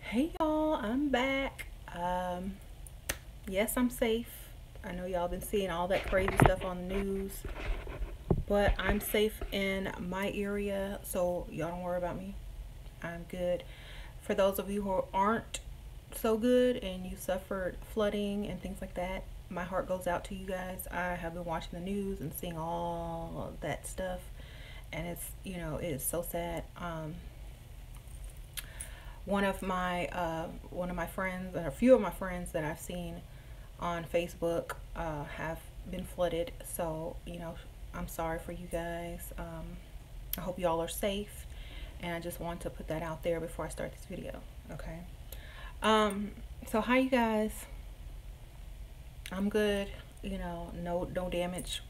Hey y'all, I'm back. Yes, I'm safe. I know y'all been seeing all that crazy stuff on the news, but I'm safe in my area, so y'all don't worry about me. I'm good. For those of you who aren't so good and you suffered flooding and things like that, my heart goes out to you guys. I have been watching the news and seeing all that stuff, and it is so sad. One of my friends, and a few of my friends that I've seen on Facebook have been flooded. So I'm sorry for you guys. I hope y'all are safe, and I just want to put that out there before I start this video. Okay. Um, so hi you guys. I'm good. No damage,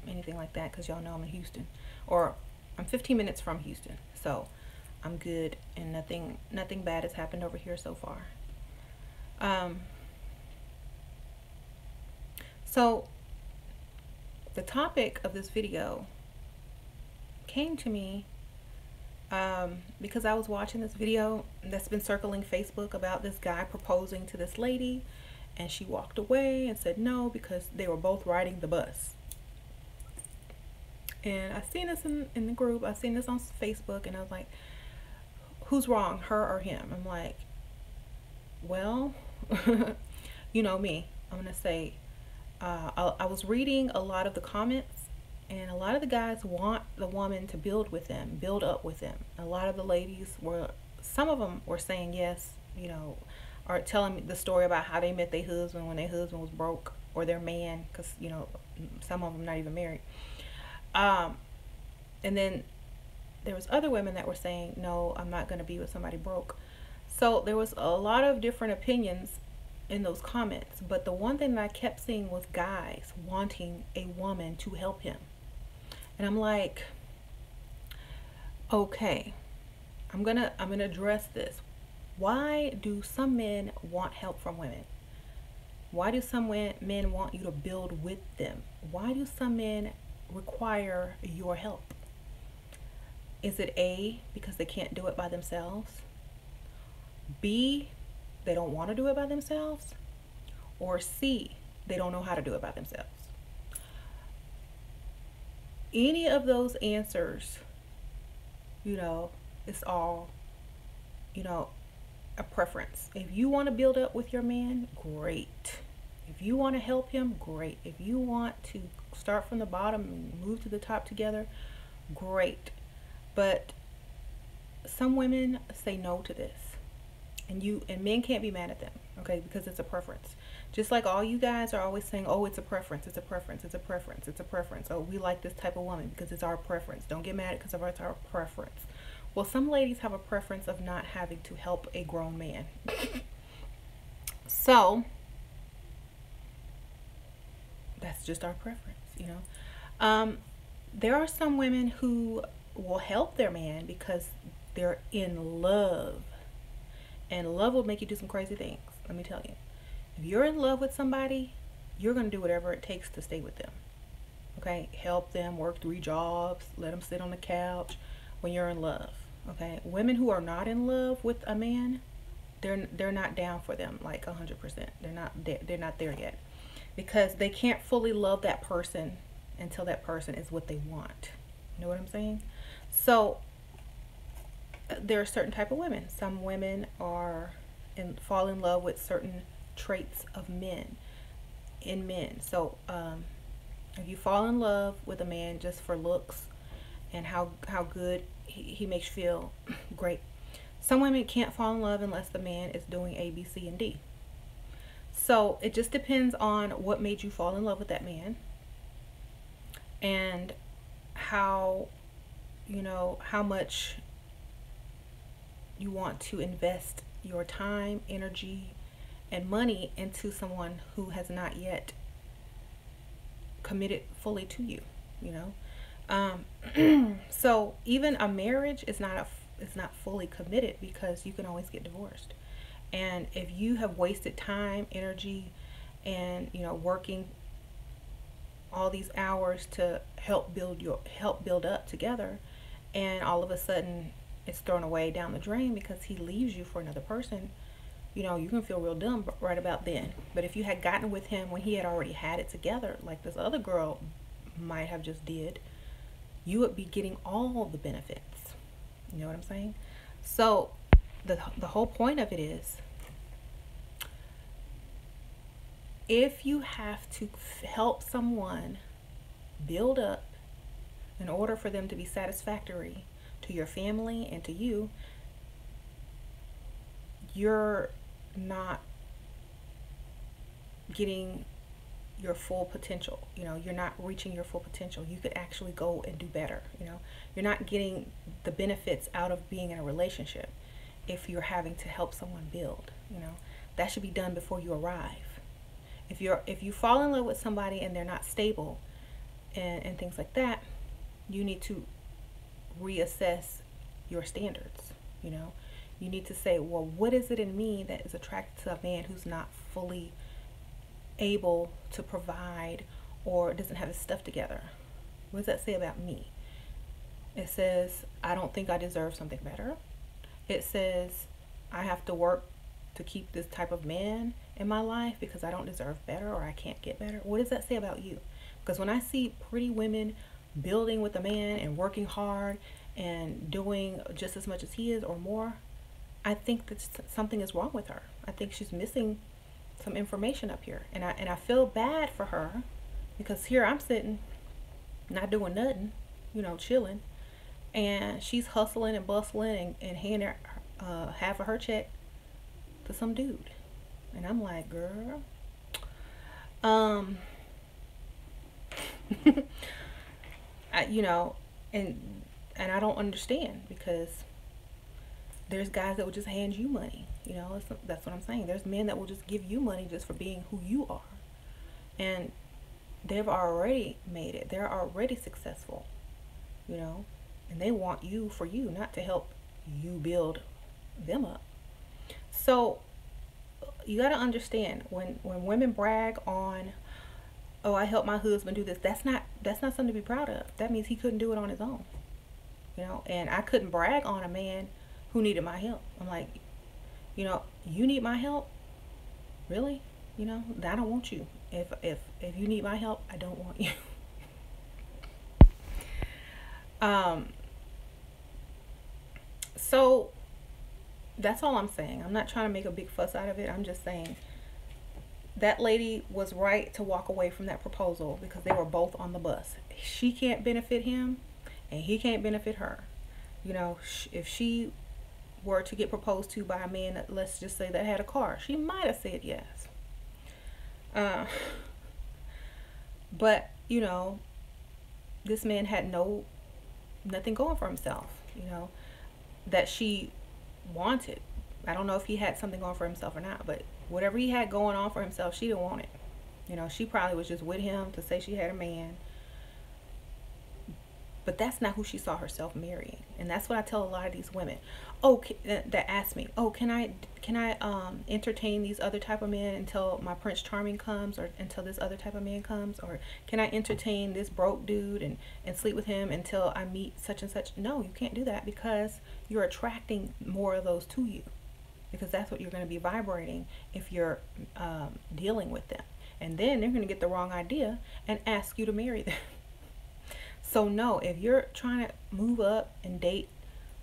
anything like that, because y'all know I'm in Houston, or I'm 15 minutes from Houston. So I'm good, and nothing bad has happened over here so far. Um, so the topic of this video came to me because I was watching this video that's been circling Facebook about this guy proposing to this lady, and she walked away and said no because they were both riding the bus. And I seen this in the group. I seen this on Facebook, and I was like, who's wrong, her or him? I'm like, well, you know me. I'm gonna say, I was reading a lot of the comments, and a lot of the guys want the woman to build with them, build up with them. A lot of the ladies were, some of them were saying yes, or telling me the story about how they met their husband when their husband was broke, or their man, because some of them not even married. And then there was other women that were saying, no, I'm not going to be with somebody broke. So there was a lot of different opinions in those comments, but the one thing that I kept seeing was guys wanting a woman to help him. And I'm like, okay, I'm gonna address this. Why do some men want help from women? Why do some men want you to build with them? Why do some men require your help? Is it A, because they can't do it by themselves? B, they don't want to do it by themselves? Or C, they don't know how to do it by themselves? Any of those answers, it's all, a preference. If you want to build up with your man, great. If you want to help him, great. If you want to start from the bottom and move to the top together, great. But some women say no to this, and men can't be mad at them, okay, because it's a preference. Just like all you guys are always saying, oh, it's a preference, it's a preference, it's a preference, it's a preference. Oh, we like this type of woman because it's our preference. Don't get mad because it's our preference. Well, some ladies have a preference of not having to help a grown man. So that's just our preference. There are some women who will help their man because they're in love, and love will make you do some crazy things. Let me tell you, if you're in love with somebody, you're going to do whatever it takes to stay with them. Okay, help them work 3 jobs, let them sit on the couch when you're in love. Okay, women who are not in love with a man, they're not down for them like 100%. They're not there yet, because they can't fully love that person until that person is what they want. You know what I'm saying? So there are certain type of women. Some women fall in love with certain traits of men in men. So if you fall in love with a man just for looks and how good he makes you feel, great. Some women can't fall in love unless the man is doing A, B, C, and D. So it just depends on what made you fall in love with that man, and how much you want to invest your time, energy, and money into someone who has not yet committed fully to you. So even a marriage is not fully committed, because you can always get divorced. And if you have wasted time, energy, and working all these hours to help build up together, and all of a sudden it's thrown away down the drain because he leaves you for another person, you know, you can feel real dumb right about then. But if you had gotten with him when he had already had it together, like this other girl might have just did, you would be getting all the benefits. You know what I'm saying? So the whole point of it is, if you have to help someone build up in order for them to be satisfactory to your family and to you, you're not getting your full potential. You know, you're not reaching your full potential. You could actually go and do better. You know, you're not getting the benefits out of being in a relationship if you're having to help someone build. You know, that should be done before you arrive. If you fall in love with somebody and they're not stable and things like that, you need to reassess your standards. You know, you need to say, well, what is it in me that is attracted to a man who's not fully able to provide or doesn't have his stuff together? What does that say about me? It says, I don't think I deserve something better. It says, I have to work to keep this type of man in my life because I don't deserve better or I can't get better. What does that say about you? Because when I see pretty women building with a man and working hard and doing just as much as he is or more, I think that something is wrong with her. I think she's missing some information up here. And I feel bad for her because here I'm sitting not doing nothing, you know, chilling, and she's hustling and bustling and handing half of her check to some dude. And I'm like, girl, you know, and I don't understand because there's guys that will just hand you money. You know, that's what I'm saying. There's men that will just give you money just for being who you are. And they've already made it. They're already successful, you know, and they want you for you, not to help you build them up. So you got to understand when women brag on, oh, I helped my husband do this. That's not something to be proud of. That means he couldn't do it on his own, you know. And I couldn't brag on a man who needed my help. I'm like, you know, you need my help, really? You know, I don't want you. If you need my help, I don't want you. So that's all I'm saying. I'm not trying to make a big fuss out of it. I'm just saying that lady was right to walk away from that proposal because they were both on the bus. She can't benefit him and he can't benefit her. You know, if she were to get proposed to by a man that, let's just say, that had a car, she might have said yes. But you know, this man had nothing going for himself, you know, that she wanted. I don't know if he had something going for himself or not, but whatever he had going on for himself, she didn't want it. You know, she probably was just with him to say she had a man. But that's not who she saw herself marrying. And that's what I tell a lot of these women. Oh, that ask me, oh, can I entertain these other type of men until my Prince Charming comes, or until this other type of man comes, or can I entertain this broke dude and sleep with him until I meet such and such? No, you can't do that because you're attracting more of those to you, because that's what you're going to be vibrating if you're dealing with them. And then they're going to get the wrong idea and ask you to marry them. So no, if you're trying to move up and date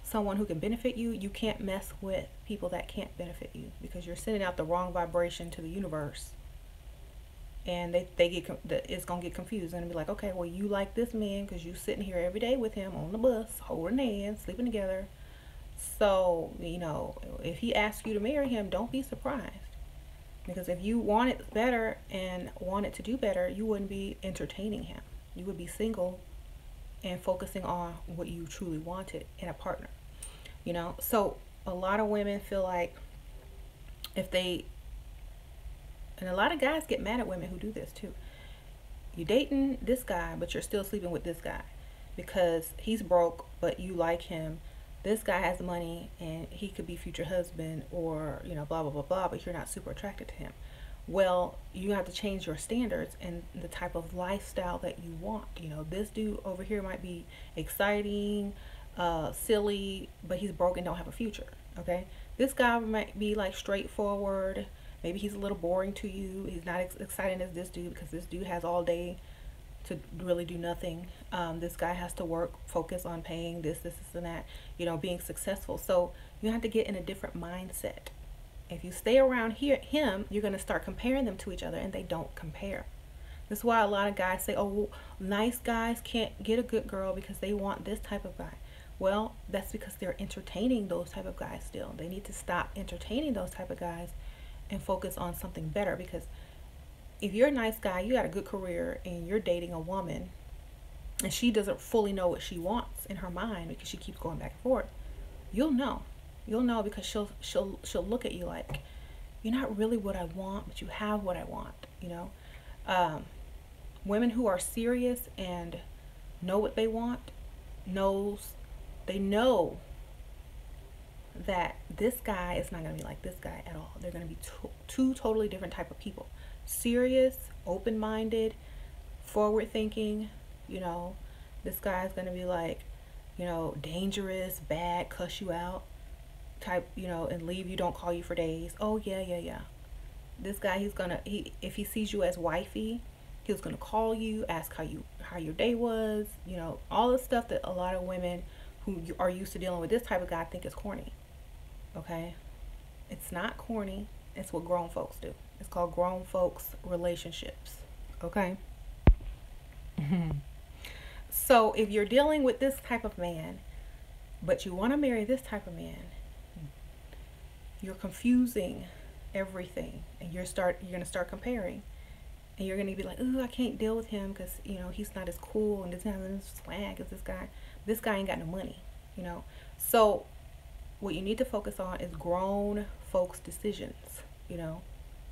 someone who can benefit you, you can't mess with people that can't benefit you, because you're sending out the wrong vibration to the universe. And it's going to get confused. It's going to be like, okay, well, you like this man because you're sitting here every day with him on the bus, holding hands, sleeping together. So, you know, if he asks you to marry him, don't be surprised. Because if you wanted better and wanted to do better, you wouldn't be entertaining him. You would be single and focusing on what you truly wanted in a partner, you know. So a lot of women feel like and a lot of guys get mad at women who do this too. You're dating this guy, but you're still sleeping with this guy because he's broke, but you like him. This guy has money and he could be future husband, or, you know, blah, blah, blah, blah, but you're not super attracted to him. Well, you have to change your standards and the type of lifestyle that you want. You know, this dude over here might be exciting, silly, but he's broke and don't have a future. Okay, this guy might be like straightforward. Maybe he's a little boring to you. He's not exciting as this dude, because this dude has all day to really do nothing. This guy has to work, focus on paying this, and that, being successful. So you have to get in a different mindset. If you stay around him, you're going to start comparing them to each other, and they don't compare. That's why a lot of guys say, oh, well, nice guys can't get a good girl because they want this type of guy. Well, that's because they're entertaining those type of guys still. They need to stop entertaining those type of guys and focus on something better. Because if you're a nice guy, you got a good career, and you're dating a woman and she doesn't fully know what she wants in her mind because she keeps going back and forth, you'll know. You'll know, because she'll look at you like, you're not really what I want, but you have what I want. Women who are serious and know what they want, they know that this guy is not going to be like this guy at all. They're going to be two totally different type of people. Serious, open-minded, forward-thinking. This guy's going to be like, dangerous, bad, cuss you out type, and leave you, don't call you for days. Oh yeah. This guy, if he sees you as wifey, he's gonna call you, ask how your day was, all the stuff that a lot of women who are used to dealing with this type of guy think is corny. Okay, it's not corny. It's what grown folks do. It's called grown folks relationships. Okay. So if you're dealing with this type of man, but you want to marry this type of man, you're confusing everything, and you're going to start comparing, and you're going to be like, oh, I can't deal with him because he's not as cool and doesn't have as swag as this guy ain't got no money. So what you need to focus on is grown folks decisions.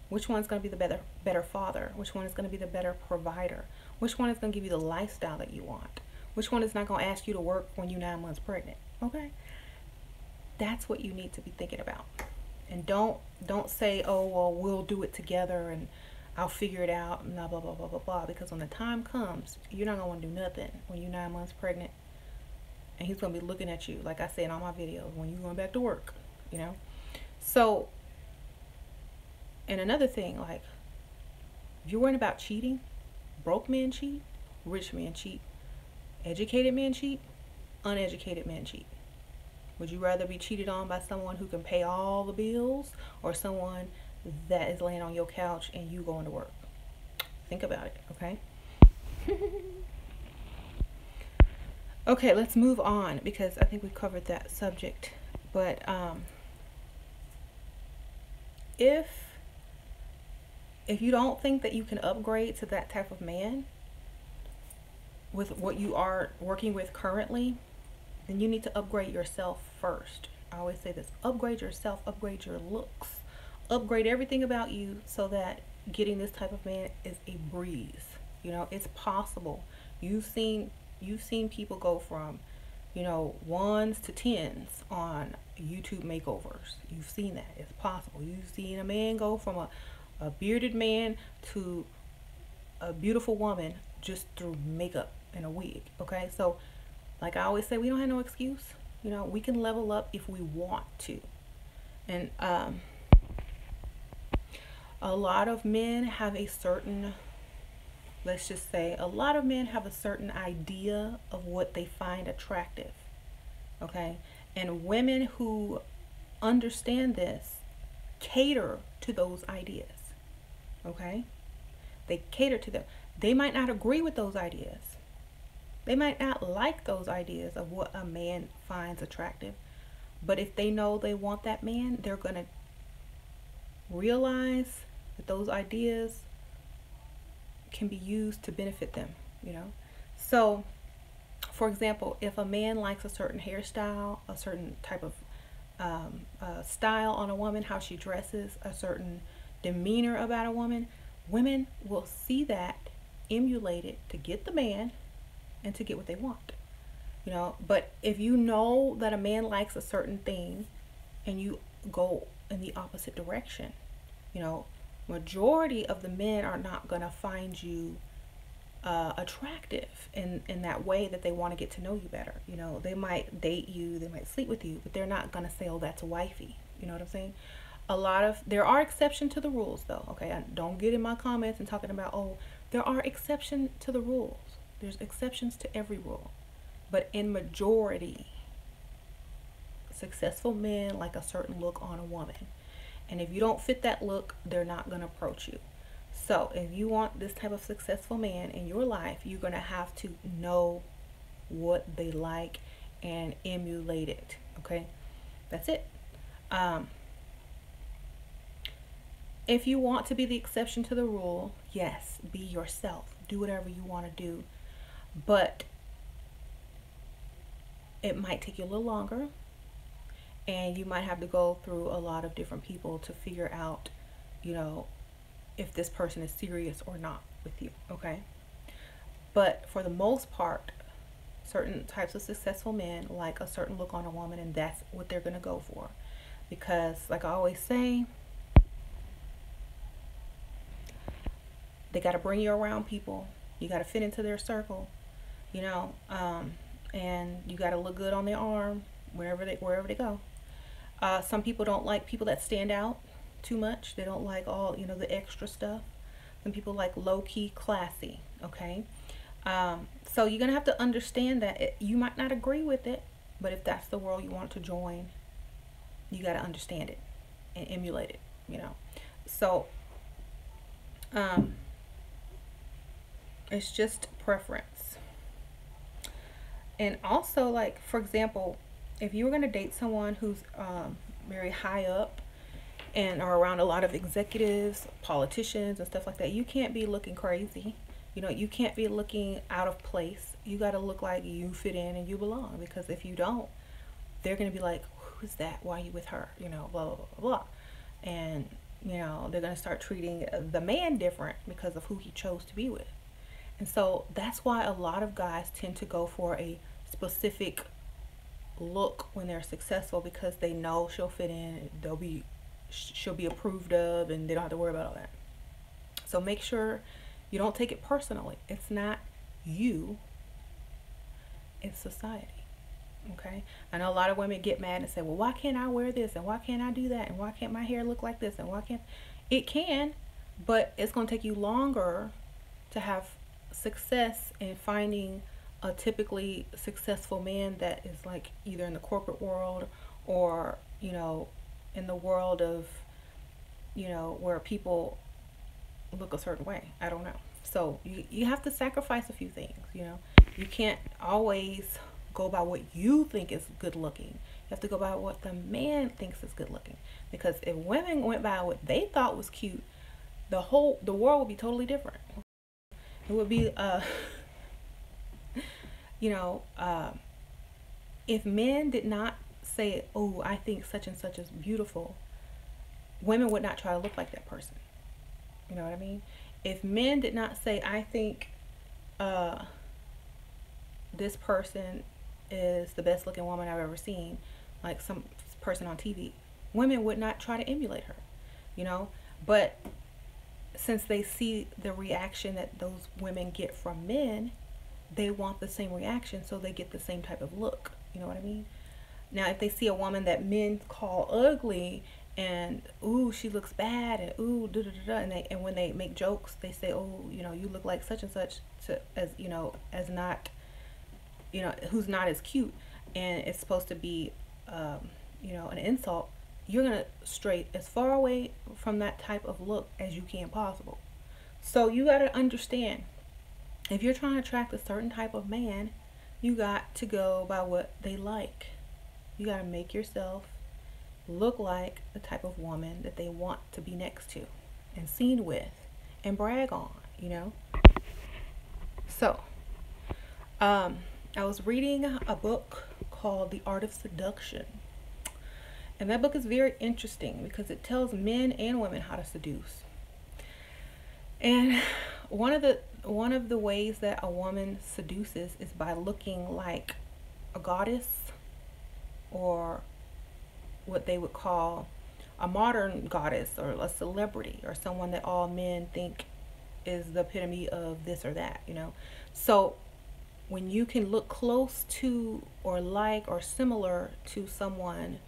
Which one's going to be the better father, which one is going to be the better provider, which one is going to give you the lifestyle that you want, which one is not going to ask you to work when you're 9 months pregnant. Okay, that's what you need to be thinking about. And don't say, oh, well, we'll do it together and I'll figure it out, and blah, blah, blah, blah, blah, blah. Because when the time comes, you're not going to want to do nothing when you're 9 months pregnant. And he's going to be looking at you, like I said in all my videos, when you're going back to work, So, and another thing, like, if you're worrying about cheating, broke men cheat, rich men cheat, educated men cheat, uneducated men cheat. Would you rather be cheated on by someone who can pay all the bills, or someone that is laying on your couch and you going to work? Think about it, okay? Okay, let's move on, because I think we covered that subject. But if you don't think that you can upgrade to that type of man with what you are working with currently, then you need to upgrade yourself first. I always say this: upgrade yourself, upgrade your looks, upgrade everything about you, so that getting this type of man is a breeze. It's possible. You've seen people go from 1s to 10s on YouTube makeovers. You've seen that. It's possible. You've seen a man go from a bearded man to a beautiful woman just through makeup and a wig. Okay, so like I always say, we don't have no excuse. We can level up if we want to. And a lot of men have a certain idea of what they find attractive. Okay, and women who understand this cater to those ideas. Okay, they cater to them. They might not agree with those ideas. They might not like those ideas of what a man finds attractive. But if they know they want that man, they're going to realize that those ideas can be used to benefit them, So, for example, if a man likes a certain hairstyle, a certain type of style on a woman, how she dresses, a certain demeanor about a woman, women will see that, emulate it to get the man and to get what they want. But if you know that a man likes a certain thing and you go in the opposite direction, majority of the men are not going to find you attractive in that way that they want to get to know you better. You know, they might date you, they might sleep with you, but they're not gonna say, "Oh, that's wifey." You know what I'm saying? There are exceptions to the rules, though. Okay, don't get in my comments and talking about, oh, there are exceptions to the rules. There's exceptions to every rule, but in majority, successful men like a certain look on a woman, and if you don't fit that look, they're not gonna approach you. So if you want this type of successful man in your life, you're going to have to know what they like and emulate it. Okay, that's it. Um, if you want to be the exception to the rule, yes, be yourself. Do whatever you want to do. But it might take you a little longer, and you might have to go through a lot of different people to figure out, you know, if this person is serious or not with you. Okay, but for the most part, certain types of successful men like a certain look on a woman, and that's what they're going to go for, because like I always say, they got to bring you around people, you got to fit into their circle, you know, and you got to look good on their arm wherever they go. Some people don't like people that stand out too much. They don't like all, you know, the extra stuff. Some people like low-key classy. Okay, so you're gonna have to understand that you might not agree with it, but if that's the world you want to join, you got to understand it and emulate it, you know. So it's just preference. And also, like, for example, if you were going to date someone who's very high up and are around a lot of executives, politicians, and stuff like that, you can't be looking crazy. You know, you can't be looking out of place. You got to look like you fit in and you belong, because if you don't, they're going to be like, who's that? Why are you with her? You know, blah, blah, blah, blah. And, you know, they're going to start treating the man different because of who he chose to be with. And so that's why a lot of guys tend to go for a specific look when they're successful, because they know she'll fit in, she'll be approved of, and they don't have to worry about all that. So make sure you don't take it personally. It's not you, it's society. Okay, I know a lot of women get mad and say, well, why can't I wear this, and why can't I do that, and why can't my hair look like this, and why can't it? Can, but it's going to take you longer to have success in finding a typically successful man that is like either in the corporate world or, you know, in the world of, you know, where people look a certain way. I don't know. So you have to sacrifice a few things, you know. You can't always go by what you think is good looking. You have to go by what the man thinks is good looking, because if women went by what they thought was cute, the world would be totally different. It would be you know, if men did not say, oh, I think such and such is beautiful, women would not try to look like that person. You know what I mean? If men did not say, I think this person is the best looking woman I've ever seen, like some person on TV, women would not try to emulate her, you know. But since they see the reaction that those women get from men, they want the same reaction, so they get the same type of look. You know what I mean? Now, if they see a woman that men call ugly, and ooh, she looks bad, and ooh, da da da da, and when they make jokes, they say, oh, you know, you look like such and such, as you know, as not, you know, who's not as cute, and it's supposed to be, you know, an insult. You're gonna stray as far away from that type of look as you can possible. So you gotta understand, if you're trying to attract a certain type of man, you got to go by what they like. You got to make yourself look like the type of woman that they want to be next to and seen with and brag on, you know. So I was reading a book called The Art of Seduction, and that book is very interesting because it tells men and women how to seduce. And one of the ways that a woman seduces is by looking like a goddess, or what they would call a modern goddess, or a celebrity, or someone that all men think is the epitome of this or that, you know. So when you can look close to or like or similar to someone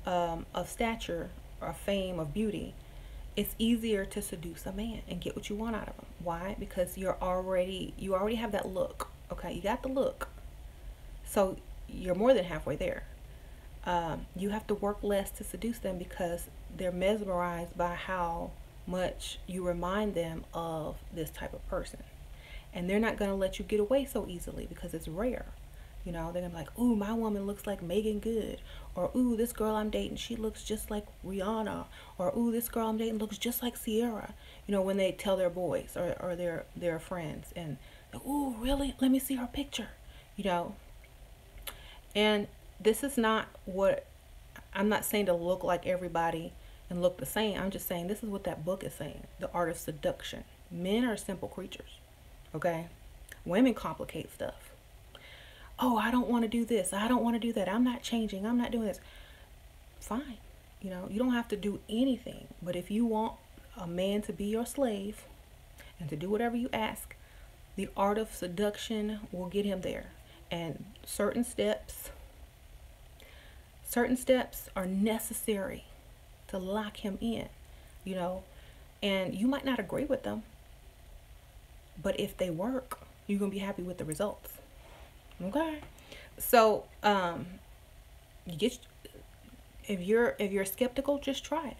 of stature or fame of beauty, it's easier to seduce a man and get what you want out of him. Why? Because you already have that look. Okay, you got the look, so you're more than halfway there. You have to work less to seduce them because they're mesmerized by how much you remind them of this type of person. And they're not going to let you get away so easily because it's rare. You know, they're going to be like, ooh, my woman looks like Megan Good. Or, ooh, this girl I'm dating, she looks just like Rihanna. Or, ooh, this girl I'm dating looks just like Sierra. You know, when they tell their boys or their friends. And, ooh, really? Let me see her picture. You know, and this is not what, I'm not saying to look like everybody and look the same. I'm just saying this is what that book is saying. The Art of Seduction. Men are simple creatures. Okay? Women complicate stuff. Oh, I don't want to do this. I don't want to do that. I'm not changing. I'm not doing this. Fine. You know, you don't have to do anything. But if you want a man to be your slave and to do whatever you ask, the art of seduction will get him there. And certain steps are necessary to lock him in, you know. And you might not agree with them, but if they work, you're going to be happy with the results. Okay? So, you get, if you're skeptical, just try it.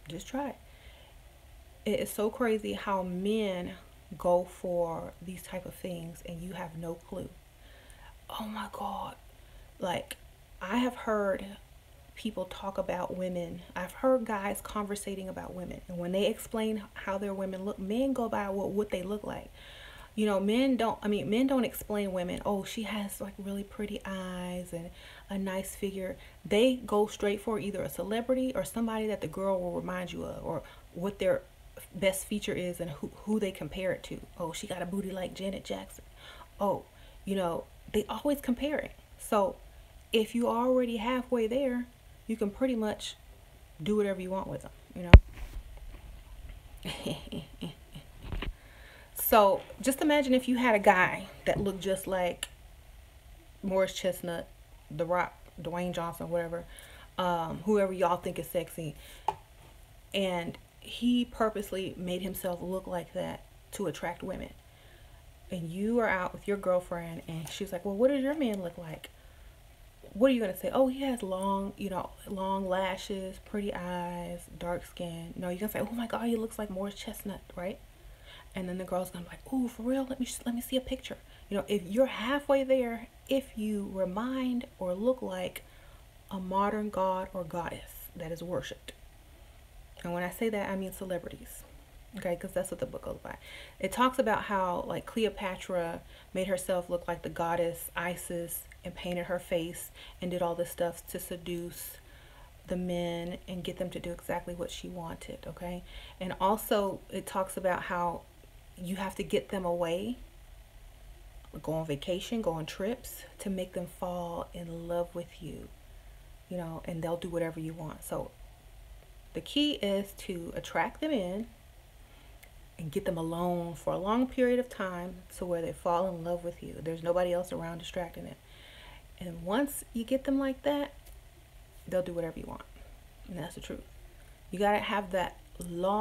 Just try it. It is so crazy how men go for these type of things and you have no clue. Oh my God. Like, I have heard people talk about women. I've heard guys conversating about women. And when they explain how their women look, men go by what they look like. You know, men don't explain women, oh, she has like really pretty eyes and a nice figure. They go straight for either a celebrity or somebody that the girl will remind you of, or what their best feature is and who they compare it to. Oh, she got a booty like Janet Jackson. Oh, you know, they always comparing. So if you already halfway there, you can pretty much do whatever you want with them, you know. So just imagine if you had a guy that looked just like Morris Chestnut, The Rock, Dwayne Johnson, whatever, whoever y'all think is sexy, and he purposely made himself look like that to attract women. And you are out with your girlfriend and she's like, well, what does your man look like? What are you going to say? Oh, he has long lashes, pretty eyes, dark skin. No, you're going to say, oh my God, he looks like Morris Chestnut, right? And then the girl's going to be like, oh, for real? Let me see a picture. You know, if you're halfway there, if you remind or look like a modern god or goddess that is worshipped. And when I say that, I mean celebrities. Okay, because that's what the book goes by. It talks about how, like, Cleopatra made herself look like the goddess Isis and painted her face and did all this stuff to seduce the men and get them to do exactly what she wanted, okay? And also, it talks about how you have to get them away, go on vacation, go on trips, to make them fall in love with you, you know, and they'll do whatever you want. So the key is to attract them in and get them alone for a long period of time to where they fall in love with you. There's nobody else around distracting them. And once you get them like that, they'll do whatever you want. And that's the truth. You gotta have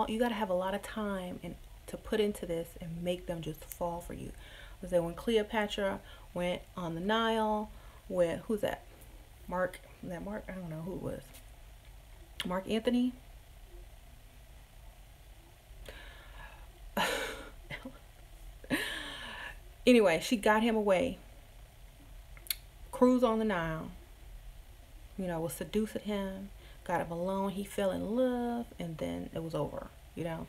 you gotta have a lot of time to put into this and make them just fall for you. Was that when Cleopatra went on the Nile with, who's that? Mark? I don't know who it was. Mark Anthony? Anyway, she got him away. Cruise on the Nile. You know, was seducing him. Got him alone. He fell in love. And then it was over. You know.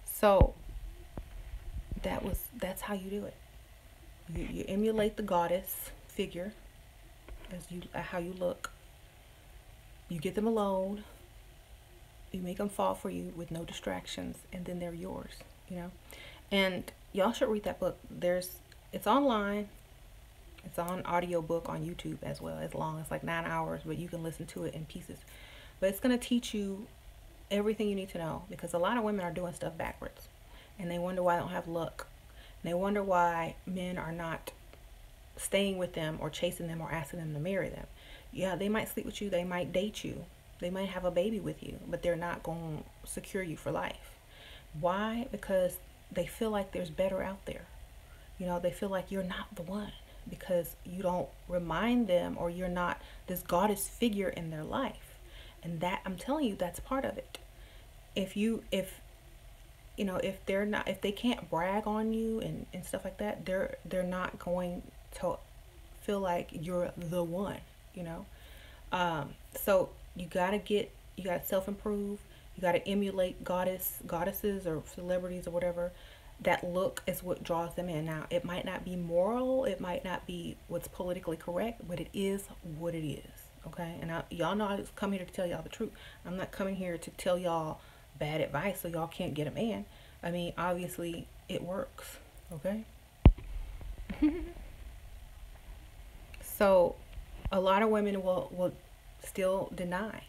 So, that's how you do it. You emulate the goddess figure. How you look. You get them alone. You make them fall for you with no distractions. And then they're yours. You know. And y'all should read that book. It's online. It's on audiobook on YouTube as well. It's long. It's like 9 hours, but you can listen to it in pieces. But it's going to teach you everything you need to know, because a lot of women are doing stuff backwards. and they wonder why they don't have luck. And they wonder why men are not staying with them or chasing them or asking them to marry them. Yeah, they might sleep with you, they might date you, they might have a baby with you, but they're not going to secure you for life. Why? Because they feel like there's better out there. They feel like you're not the one because you don't remind them, or you're not this goddess figure in their life. And that, I'm telling you, that's part of it. If they're not, if they can't brag on you and stuff like that, they're not going to feel like you're the one, you know. So you gotta self improve. You gotta emulate goddesses or celebrities or whatever. That look is what draws them in. Now, it might not be moral, it might not be what's politically correct, but it is what it is. Okay, and y'all know I just come here to tell y'all the truth. I'm not coming here to tell y'all bad advice so y'all can't get a man. I mean, obviously it works. Okay. So a lot of women will still deny,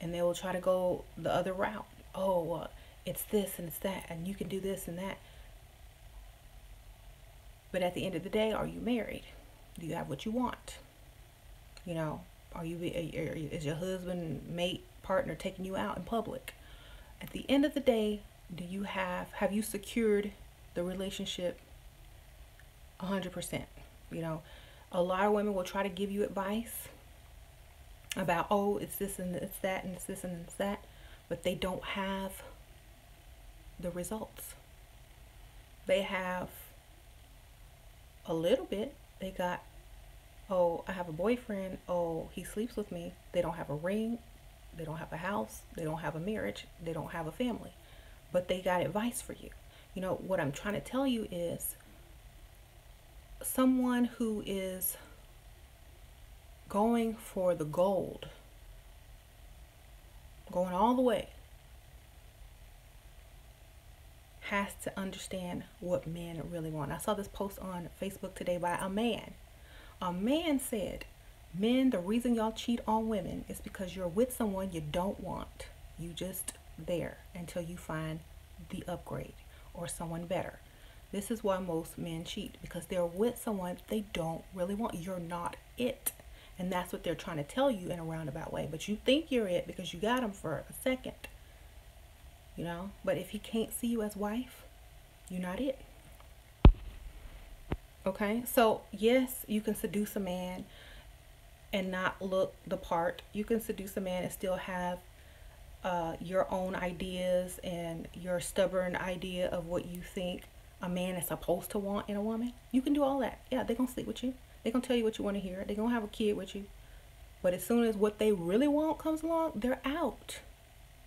and they will try to go the other route. Oh, it's this and it's that, and you can do this and that. But at the end of the day, are you married? Do you have what you want? Is your husband, mate, partner taking you out in public? At the end of the day, have you secured the relationship 100%? A lot of women will try to give you advice about, oh, it's this and it's that and it's this and it's that, but they don't have the results. They have a little bit. They got, oh, I have a boyfriend, oh, he sleeps with me. They don't have a ring, they don't have a house, they don't have a marriage, they don't have a family, but they got advice for you. What I'm trying to tell you is, someone who is going for the gold, going all the way, has to understand what men really want. I saw this post on Facebook today by a man. A man said, men, the reason y'all cheat on women is because you're with someone you don't want. You just there until you find the upgrade or someone better. This is why most men cheat, because they're with someone they don't really want. You're not it. And that's what they're trying to tell you in a roundabout way. But you think you're it because you got him for a second. But if he can't see you as wife, you're not it. Okay? So, yes, you can seduce a man and not look the part. You can seduce a man and still have your own ideas and your stubborn idea of what you think a man is supposed to want in a woman. You can do all that. Yeah, they're going to sleep with you. They're going to tell you what you want to hear. They're going to have a kid with you. But as soon as what they really want comes along, they're out.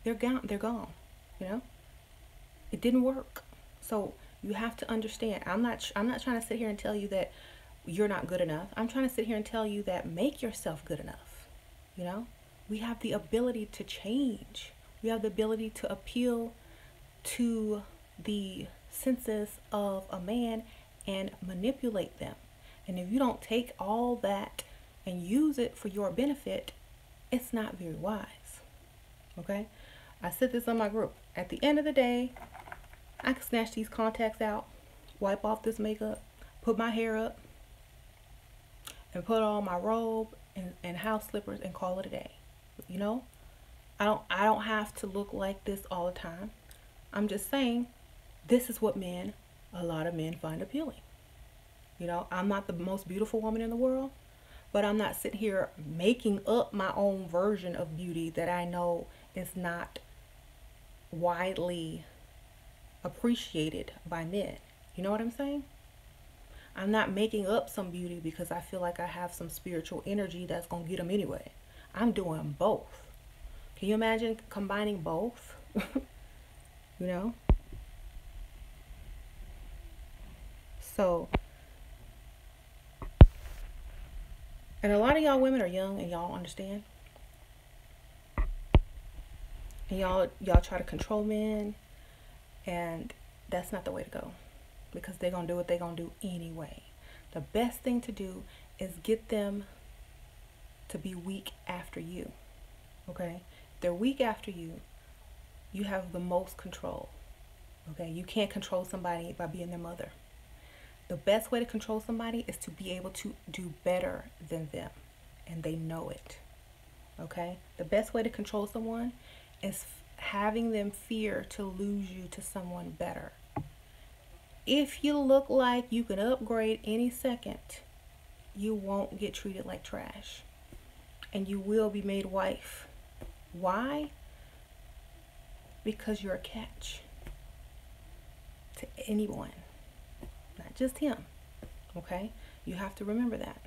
They're gone. They're gone. It didn't work. So you have to understand. I'm not trying to sit here and tell you that you're not good enough. I'm trying to sit here and tell you that make yourself good enough. We have the ability to change. We have the ability to appeal to the senses of a man and manipulate them. And if you don't take all that and use it for your benefit, it's not very wise. Okay? I said this on my group. At the end of the day, I can snatch these contacts out, wipe off this makeup, put my hair up, and put on my robe and house slippers and call it a day. I don't have to look like this all the time. I'm just saying, this is what a lot of men find appealing. I'm not the most beautiful woman in the world, but I'm not sitting here making up my own version of beauty that I know is not widely appreciated by men. You know what I'm saying? I'm not making up some beauty because I feel like I have some spiritual energy that's going to get them anyway. I'm doing both. Can you imagine combining both? So, and a lot of y'all women are young and y'all understand. And y'all try to control men, and that's not the way to go, because they're going to do what they're going to do anyway. The best thing to do is get them to be weak after you. Okay? If they're weak after you, you have the most control. Okay, you can't control somebody by being their mother. The best way to control somebody is to be able to do better than them, and they know it. Okay, the best way to control someone is having them fear to lose you to someone better. If you look like you can upgrade any second, you won't get treated like trash, and you will be made wife. Why? Because you're a catch to anyone, not just him. Okay, you have to remember that.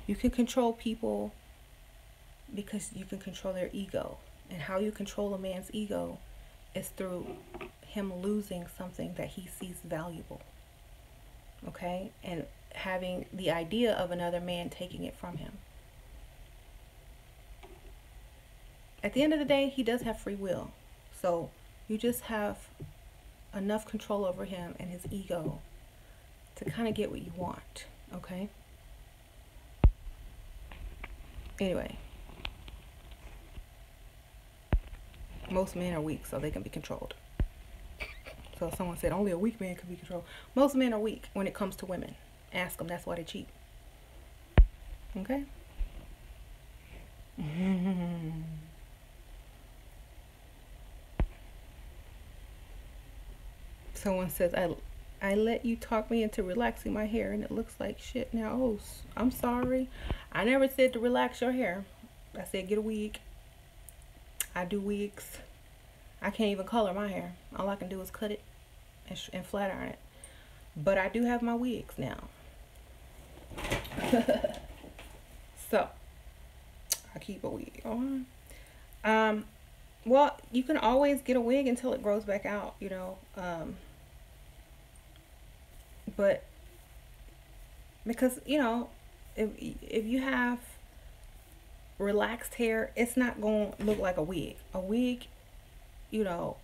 You can control people because you can control their ego, and how you control a man's ego is through him losing something that he sees valuable. Okay, and having the idea of another man taking it from him. At the end of the day, he does have free will, so you just have enough control over him and his ego to kind of get what you want. Okay, anyway, most men are weak, so they can be controlled. So someone said only a weak man can be controlled. Most men are weak when it comes to women. Ask them. That's why they cheat. Okay. Someone says I let you talk me into relaxing my hair, and it looks like shit now. Oh, I'm sorry. I never said to relax your hair. I said get a wig. I do wigs. I can't even color my hair. All I can do is cut it and flat iron it. But I do have my wigs now. So I keep a wig on. Well, you can always get a wig until it grows back out, you know. But because, you know, if you have relaxed hair, it's not going to look like a wig. A wig, you know,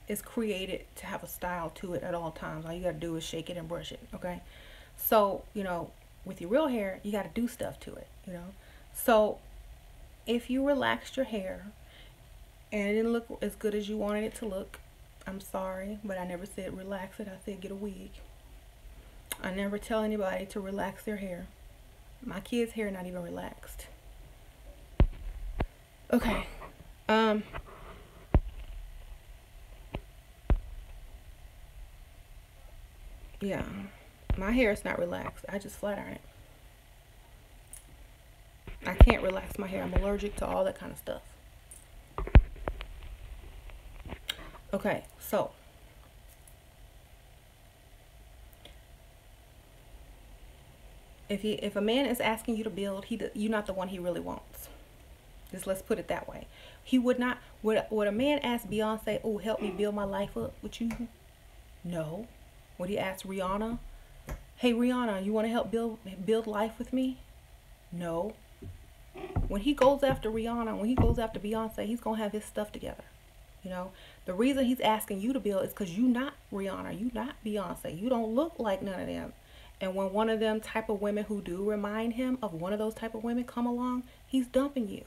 is created to have a style to it at all times. All you got to do is shake it and brush it, okay? So, you know, with your real hair, you got to do stuff to it, you know? So, if you relaxed your hair and it didn't look as good as you wanted it to look, I'm sorry, but I never said relax it. I said get a wig. I never tell anybody to relax their hair. My kids' hair not even relaxed. Okay. Yeah. My hair is not relaxed. I just flat iron it. I can't relax my hair. I'm allergic to all that kind of stuff. Okay, so if a man is asking you to build, you're not the one he really wants. Just let's put it that way. He would not. Would a man ask Beyonce, "Oh, help me build my life up with you"? No. Would he ask Rihanna, "Hey Rihanna, you want to help build life with me"? No. When he goes after Rihanna, when he goes after Beyonce, he's gonna have his stuff together. You know, the reason he's asking you to build is because you not Rihanna, you not Beyonce, you don't look like none of them. And when one of them type of women who do remind him of one of those type of women come along, he's dumping you.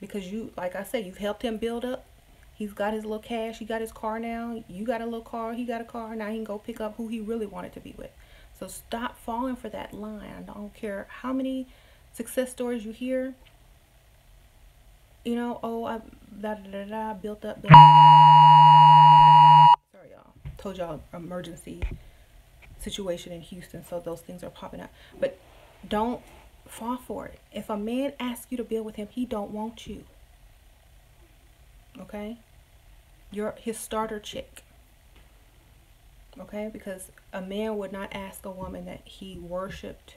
Because you, like I said, you've helped him build up. He's got his little cash. He got his car now. You got a little car. He got a car. Now he can go pick up who he really wanted to be with. So stop falling for that line. I don't care how many success stories you hear. You know, oh, I built up. Sorry, y'all. Told y'all emergency situation in Houston, so those things are popping up. But don't fall for it. If a man asks you to build with him, he don't want you. Okay? You're his starter chick. Okay? Because a man would not ask a woman that he worshipped,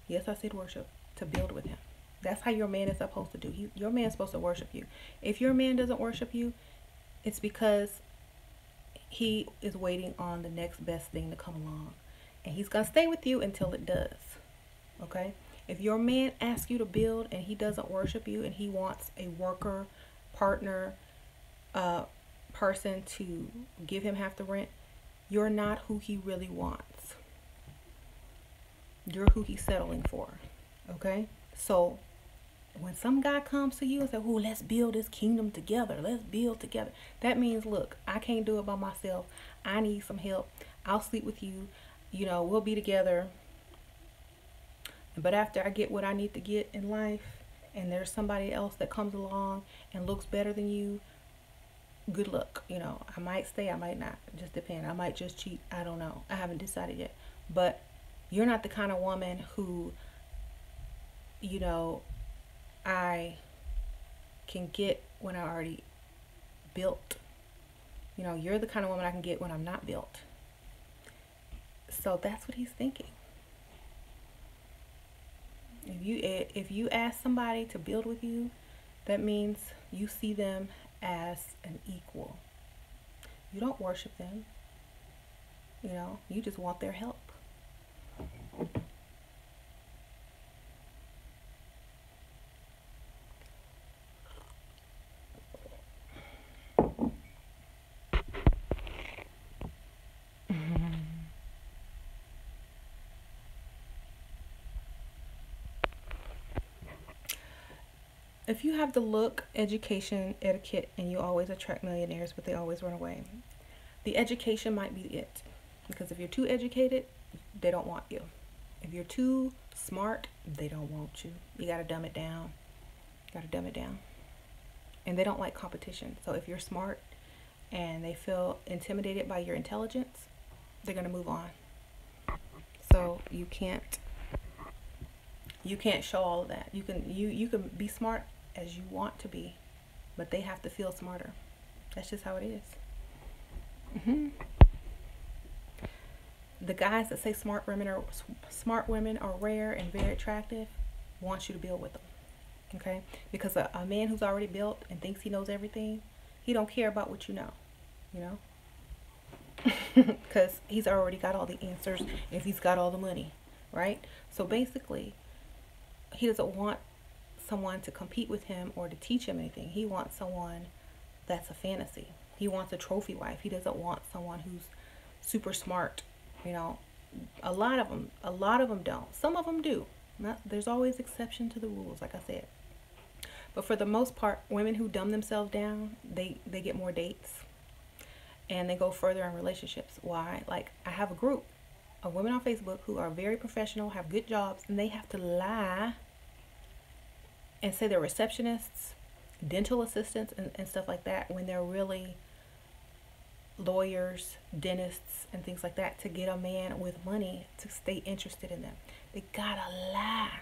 yes, I said worship, to build with him. That's how your man is supposed to do. Your man is supposed to worship you. If your man doesn't worship you, it's because he is waiting on the next best thing to come along. And he's going to stay with you until it does. Okay? If your man asks you to build and he doesn't worship you and he wants a worker, partner, person to give him half the rent, you're not who he really wants. You're who he's settling for. Okay? So When some guy comes to you and says, "Oh, let's build this kingdom together. Let's build together." That means, look, I can't do it by myself. I need some help. I'll sleep with you. You know, we'll be together. But after I get what I need to get in life, and there's somebody else that comes along and looks better than you, good luck. You know, I might stay, I might not. It just depends. I might just cheat. I don't know. I haven't decided yet. But you're not the kind of woman who, you know, I can get when I already built. You know, you're the kind of woman I can get when I'm not built. So that's what he's thinking. If you ask somebody to build with you, that means you see them as an equal. You don't worship them. You know, you just want their help. If you have the look, education, etiquette, and you always attract millionaires, but they always run away, the education might be it. Because if you're too educated, they don't want you. If you're too smart, they don't want you. You got to dumb it down. You got to dumb it down. And they don't like competition. So if you're smart and they feel intimidated by your intelligence, they're going to move on. So you can't show all of that. You can be smart as you want to be, but they have to feel smarter. That's just how it is. The guys that say smart women are rare and very attractive want you to build with them. Okay? Because a man who's already built and thinks he knows everything, he don't care about what you know. You know? Because he's already got all the answers if he's got all the money, right? So basically, he doesn't want someone to compete with him or to teach him anything. He wants someone that's a fantasy. He wants a trophy wife. He doesn't want someone who's super smart. You know, a lot of them don't. Some of them do. There's always exception to the rules, like I said. But for the most part, women who dumb themselves down, they get more dates and they go further in relationships. Why? Like, I have a group of women on Facebook who are very professional, have good jobs, and they have to lie and say they're receptionists, dental assistants, and stuff like that when they're really lawyers, dentists, and things like that to get a man with money to stay interested in them. They gotta lie.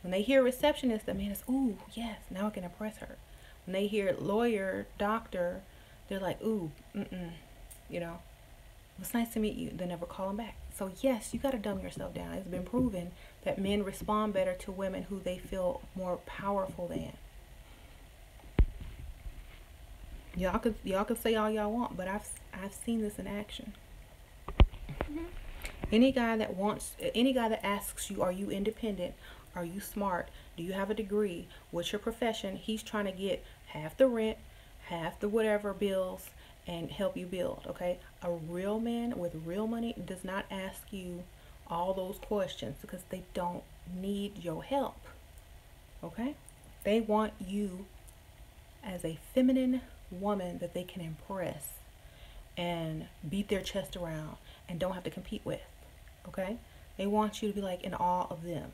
When they hear receptionist, the man is, ooh, yes, now I can impress her. When they hear lawyer, doctor, they're like, ooh, you know, it's nice to meet you. They never call them back. So yes, you gotta dumb yourself down. It's been proven that men respond better to women who they feel more powerful than. Y'all could say all y'all want, but I've seen this in action. Any guy that asks you, are you independent? Are you smart? Do you have a degree? What's your profession? He's trying to get half the rent, half the whatever bills, and help you build. Okay, a real man with real money does not ask you all those questions because they don't need your help. Okay, they want you as a feminine woman that they can impress and beat their chest around and don't have to compete with. Okay, they want you to be like in awe of them.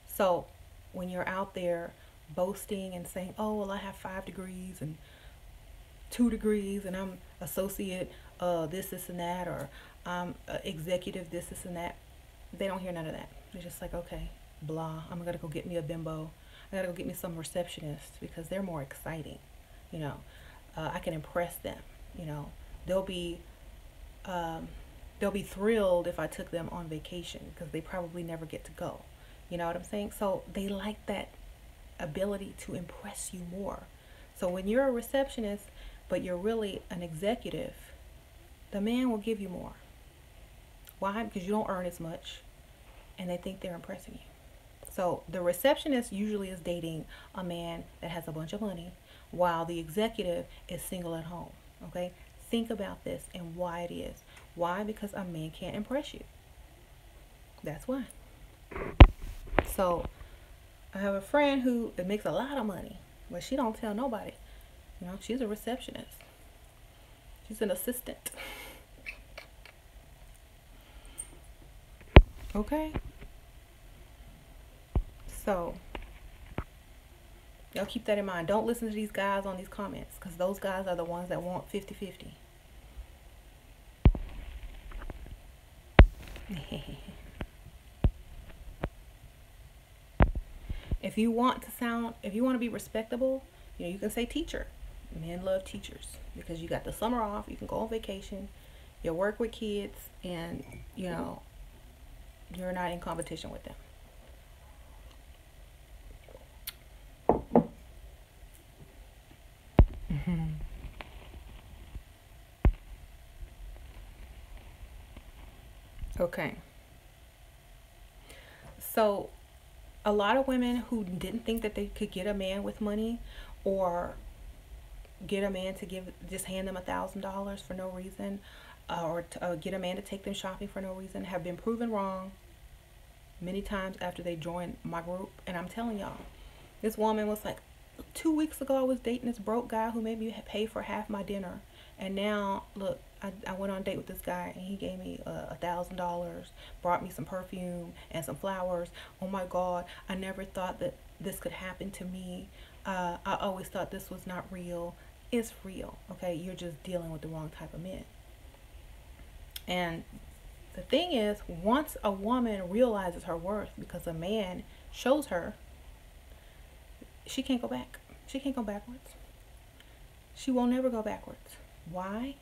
So when you're out there boasting and saying, oh well, I have 5 degrees and 2 degrees and I'm associate this and that, or I'm executive this and that, they don't hear none of that. They're just like, okay, blah, I'm gonna go get me a bimbo. I gotta go get me some receptionists because they're more exciting. You know, I can impress them. You know, they'll be thrilled if I took them on vacation because they probably never get to go. You know what I'm saying? So they like that ability to impress you more. So when you're a receptionist but you're really an executive, the man will give you more. Why? Because you don't earn as much and they think they're impressing you. So the receptionist usually is dating a man that has a bunch of money while the executive is single at home. Okay? Think about this and why it is. Why? Because a man can't impress you. That's why. So I have a friend who makes a lot of money, but she don't tell nobody. You know, she's a receptionist. She's an assistant. Okay? So, y'all keep that in mind. Don't listen to these guys on these comments, because those guys are the ones that want 50-50. If you want to be respectable, you know, you can say teacher. Men love teachers because you got the summer off, you can go on vacation, you work with kids, and, you know, you're not in competition with them. Mm-hmm. Okay. So, a lot of women who didn't think that they could get a man with money, or get a man to just hand them $1,000 for no reason, or get a man to take them shopping for no reason, have been proven wrong many times after they joined my group. And I'm telling y'all, this woman was like, 2 weeks ago I was dating this broke guy who made me pay for half my dinner, and now look, I went on a date with this guy and he gave me $1,000, brought me some perfume and some flowers. Oh my God, I never thought that this could happen to me. I always thought this was not real. It's real. Okay, you're just dealing with the wrong type of men. And the thing is, once a woman realizes her worth because a man shows her, she can't go back. She can't go backwards. She will never go backwards. Why?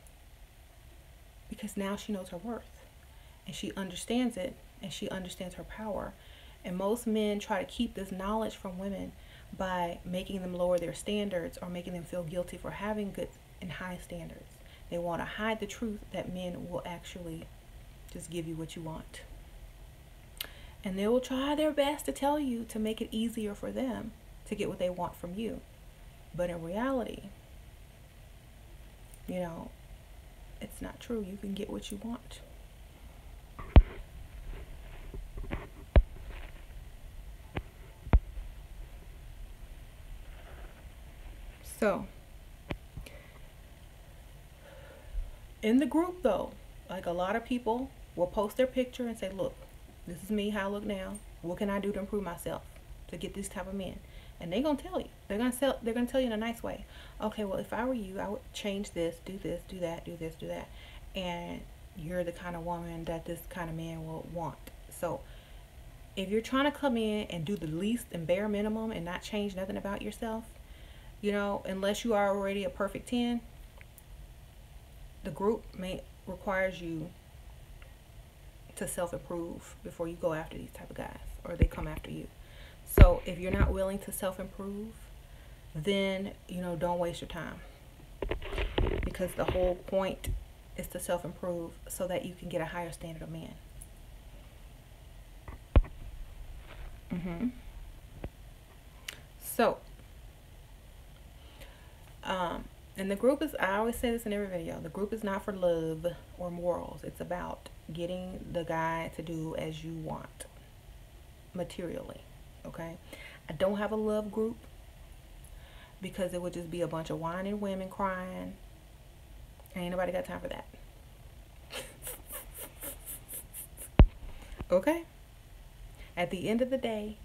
Because now she knows her worth, and she understands it, and she understands her power. And most men try to keep this knowledge from women by making them lower their standards, or making them feel guilty for having good and high standards. They want to hide the truth that men will actually just give you what you want. And they will try their best to tell you to make it easier for them to get what they want from you. But in reality, you know, it's not true. You can get what you want. So, in the group though, like, a lot of people will post their picture and say, look, this is me, how I look now. What can I do to improve myself to get this type of men? And they're gonna tell you. They're gonna tell you in a nice way. Okay, well, if I were you, I would change this, do that, do this, do that. And you're the kind of woman that this kind of man will want. So if you're trying to come in and do the least and bare minimum and not change nothing about yourself, you know, unless you are already a perfect 10, the group requires you to self-improve before you go after these type of guys, or they come after you. So if you're not willing to self-improve, then, you know, don't waste your time, because the whole point is to self-improve so that you can get a higher standard of man. So, and the group is, I always say this in every video, the group is not for love or morals. It's about getting the guy to do as you want materially. Okay, I don't have a love group because it would just be a bunch of whining women crying. Ain't nobody got time for that. Okay, at the end of the day,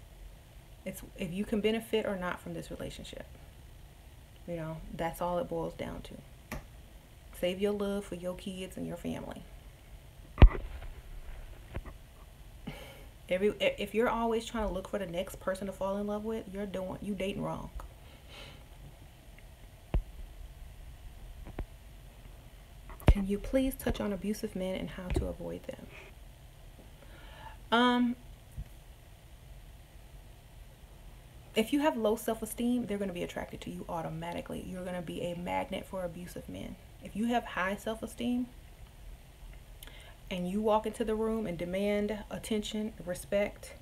it's if you can benefit or not from this relationship. You know, that's all it boils down to. Save your love for your kids and your family. If you're always trying to look for the next person to fall in love with, you dating wrong. Can you please touch on abusive men and how to avoid them? If you have low self-esteem, they're going to be attracted to you automatically. You're going to be a magnet for abusive men. If you have high self-esteem and you walk into the room and demand attention, respect,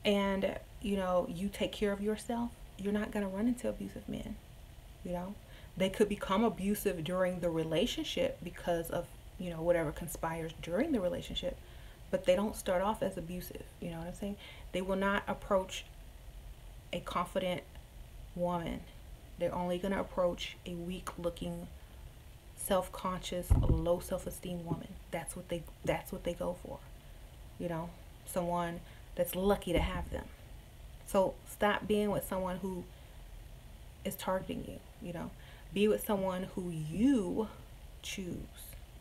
and, you know, you take care of yourself, you're not going to run into abusive men. You know, they could become abusive during the relationship because of, you know, whatever conspires during the relationship. but they don't start off as abusive. You know what I'm saying? They will not approach a confident woman. They're only going to approach a weak looking, self-conscious, low self-esteem woman. That's what they go for. You know, someone that's lucky to have them. So stop being with someone who is targeting you, you know. Be with someone who you choose,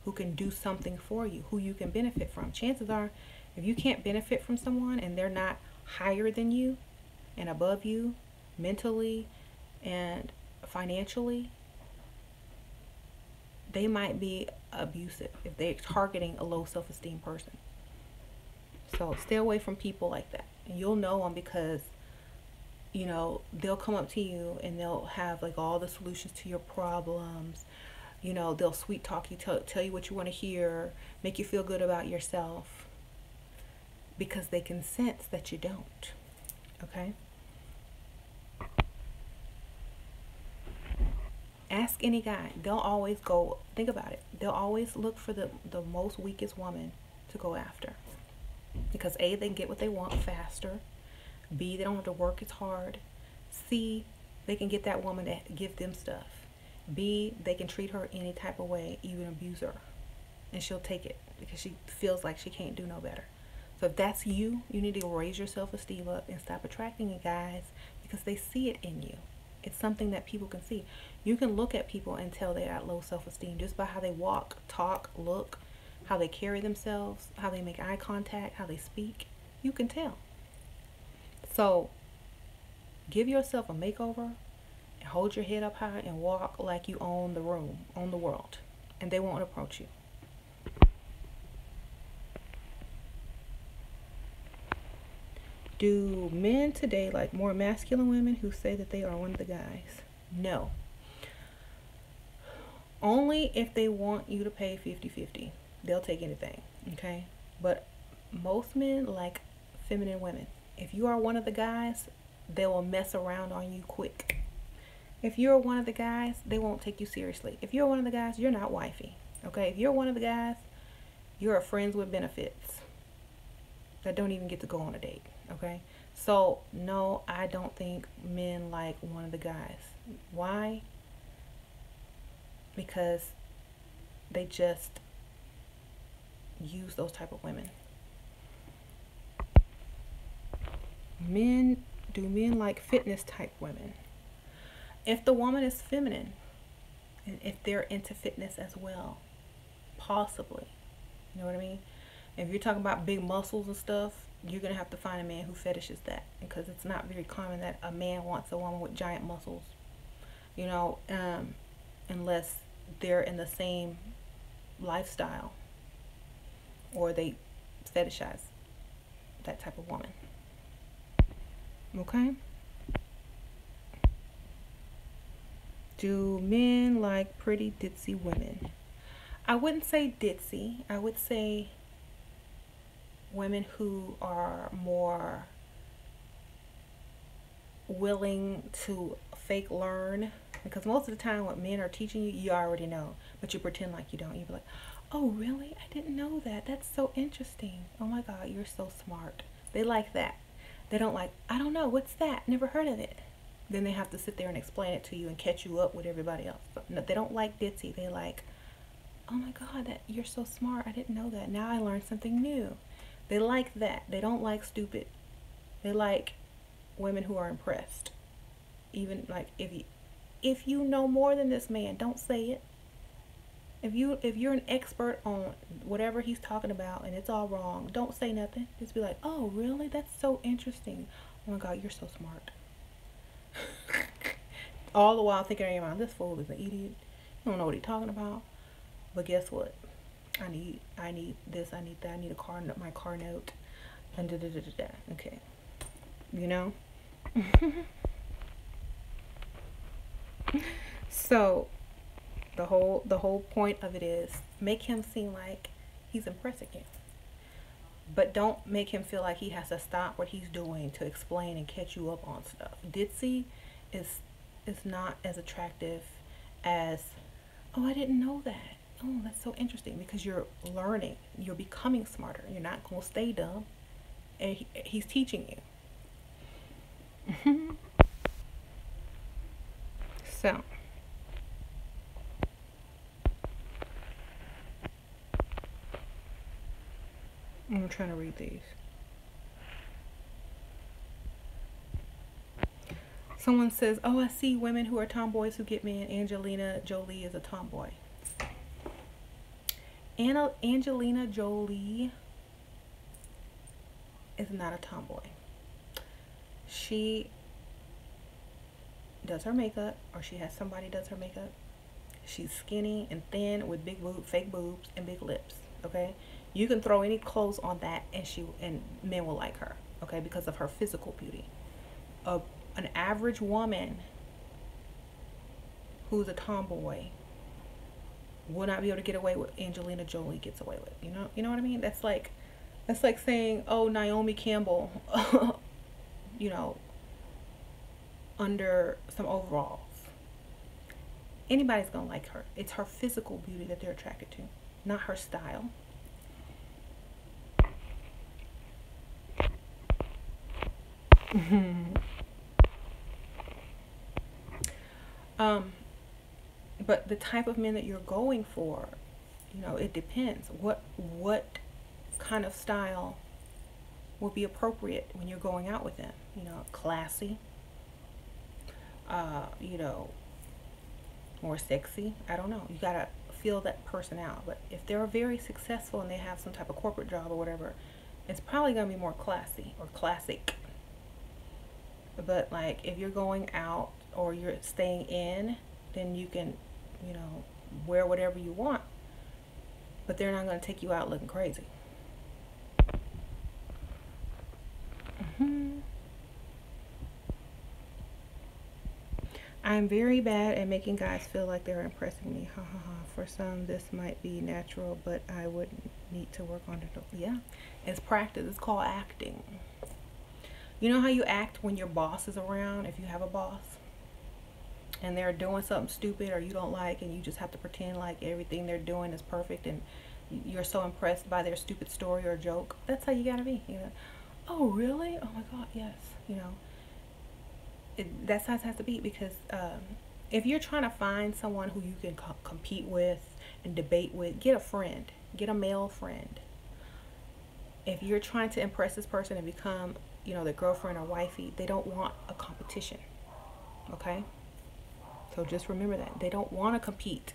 who can do something for you, who you can benefit from. Chances are, if you can't benefit from someone and they're not higher than you and above you mentally and financially, they might be abusive if they're targeting a low self-esteem person. So stay away from people like that. And you'll know them because, you know, they'll come up to you and they'll have like all the solutions to your problems. You know, they'll sweet talk you, tell you what you want to hear, make you feel good about yourself because they can sense that you don't. Okay? Ask any guy. They'll always go, think about it. They'll always look for the most weakest woman to go after. Because A, they can get what they want faster. B, they don't have to work as hard. C, they can get that woman to give them stuff. B, they can treat her any type of way, even abuse her. And she'll take it because she feels like she can't do no better. So if that's you, you need to raise your self-esteem up and stop attracting guys because they see it in you. It's something that people can see. You can look at people and tell they got low self-esteem just by how they walk, talk, look, how they carry themselves, how they make eye contact, how they speak. You can tell. So give yourself a makeover and hold your head up high and walk like you own the room, own the world, and they won't approach you. Do men today like more masculine women who say that they are one of the guys? No. Only if they want you to pay 50-50. They'll take anything, okay? But most men like feminine women. If you are one of the guys, they will mess around on you quick. If you're one of the guys, they won't take you seriously. If you're one of the guys, you're not wifey, okay? If you're one of the guys, you're friends with benefits that don't even get to go on a date, okay? So, no, I don't think men like one of the guys. Why? Because they just use those type of women. Do men like fitness type women? If the woman is feminine, and if they're into fitness as well, possibly. You know what I mean? If you're talking about big muscles and stuff, you're going to have to find a man who fetishes that, because it's not very common that a man wants a woman with giant muscles, you know, unless they're in the same lifestyle or they fetishize that type of woman. Okay? Do men like pretty ditzy women? I wouldn't say ditzy. I would say women who are more willing to fake learn, because most of the time what men are teaching you, you already know, but you pretend like you don't. You be like, oh really, I didn't know that, that's so interesting, oh my god, you're so smart. They like that. They don't like, I don't know, what's that, never heard of it. Then they have to sit there and explain it to you and catch you up with everybody else. But no, they don't like ditzy. They like, oh my god, that you're so smart, I didn't know that, now I learned something new. They like that. They don't like stupid. They like women who are impressed. Even like if you know more than this man, don't say it. If you're an expert on whatever he's talking about and it's all wrong, don't say nothing. Just be like, oh really? That's so interesting. Oh my god, you're so smart. All the while thinking in your mind, this fool is an idiot. You don't know what he's talking about. But guess what? I need this, I need that, I need my car note, and da da da da da. Okay, you know. So the whole point of it is make him seem like he's impressing you, but don't make him feel like he has to stop what he's doing to explain and catch you up on stuff. Ditzy is not as attractive as, oh I didn't know that. oh, that's so interesting, because you're learning, you're becoming smarter. You're not going to stay dumb. And he's teaching you. So, I'm trying to read these. Someone says, oh, I see women who are tomboys who get men. Angelina Jolie is a tomboy. Angelina Jolie is not a tomboy. She does her makeup, or she has somebody does her makeup. She's skinny and thin with fake boobs and big lips. Okay, you can throw any clothes on that, and men will like her. Okay, because of her physical beauty. An average woman who's a tomboy will not be able to get away with Angelina Jolie gets away with. You know what I mean? That's like saying, oh, Naomi Campbell, you know, under some overalls. Anybody's gonna like her. It's her physical beauty that they're attracted to, not her style. But the type of men that you're going for, it depends. What kind of style will be appropriate when you're going out with them? Classy, more sexy. I don't know. You gotta feel that person out. But if they're very successful and they have some type of corporate job or whatever, it's probably gonna be more classy or classic. But like if you're going out or you're staying in, then you can, wear whatever you want. But they're not gonna take you out looking crazy. I'm very bad at making guys feel like they're impressing me. Ha ha ha. For some, this might be natural, but I would need to work on it. Yeah, it's practice. It's called acting. You know how you act when your boss is around, if you have a boss, and they're doing something stupid or you don't like, and you just have to pretend like everything they're doing is perfect, and you're so impressed by their stupid story or joke. That's how you gotta be. Oh, really? Oh my God, yes. That's how it has to be, because if you're trying to find someone who you can compete with and debate with, get a friend. Get a male friend. If you're trying to impress this person and become, their girlfriend or wifey, they don't want a competition. Okay? So just remember that. They don't want to compete.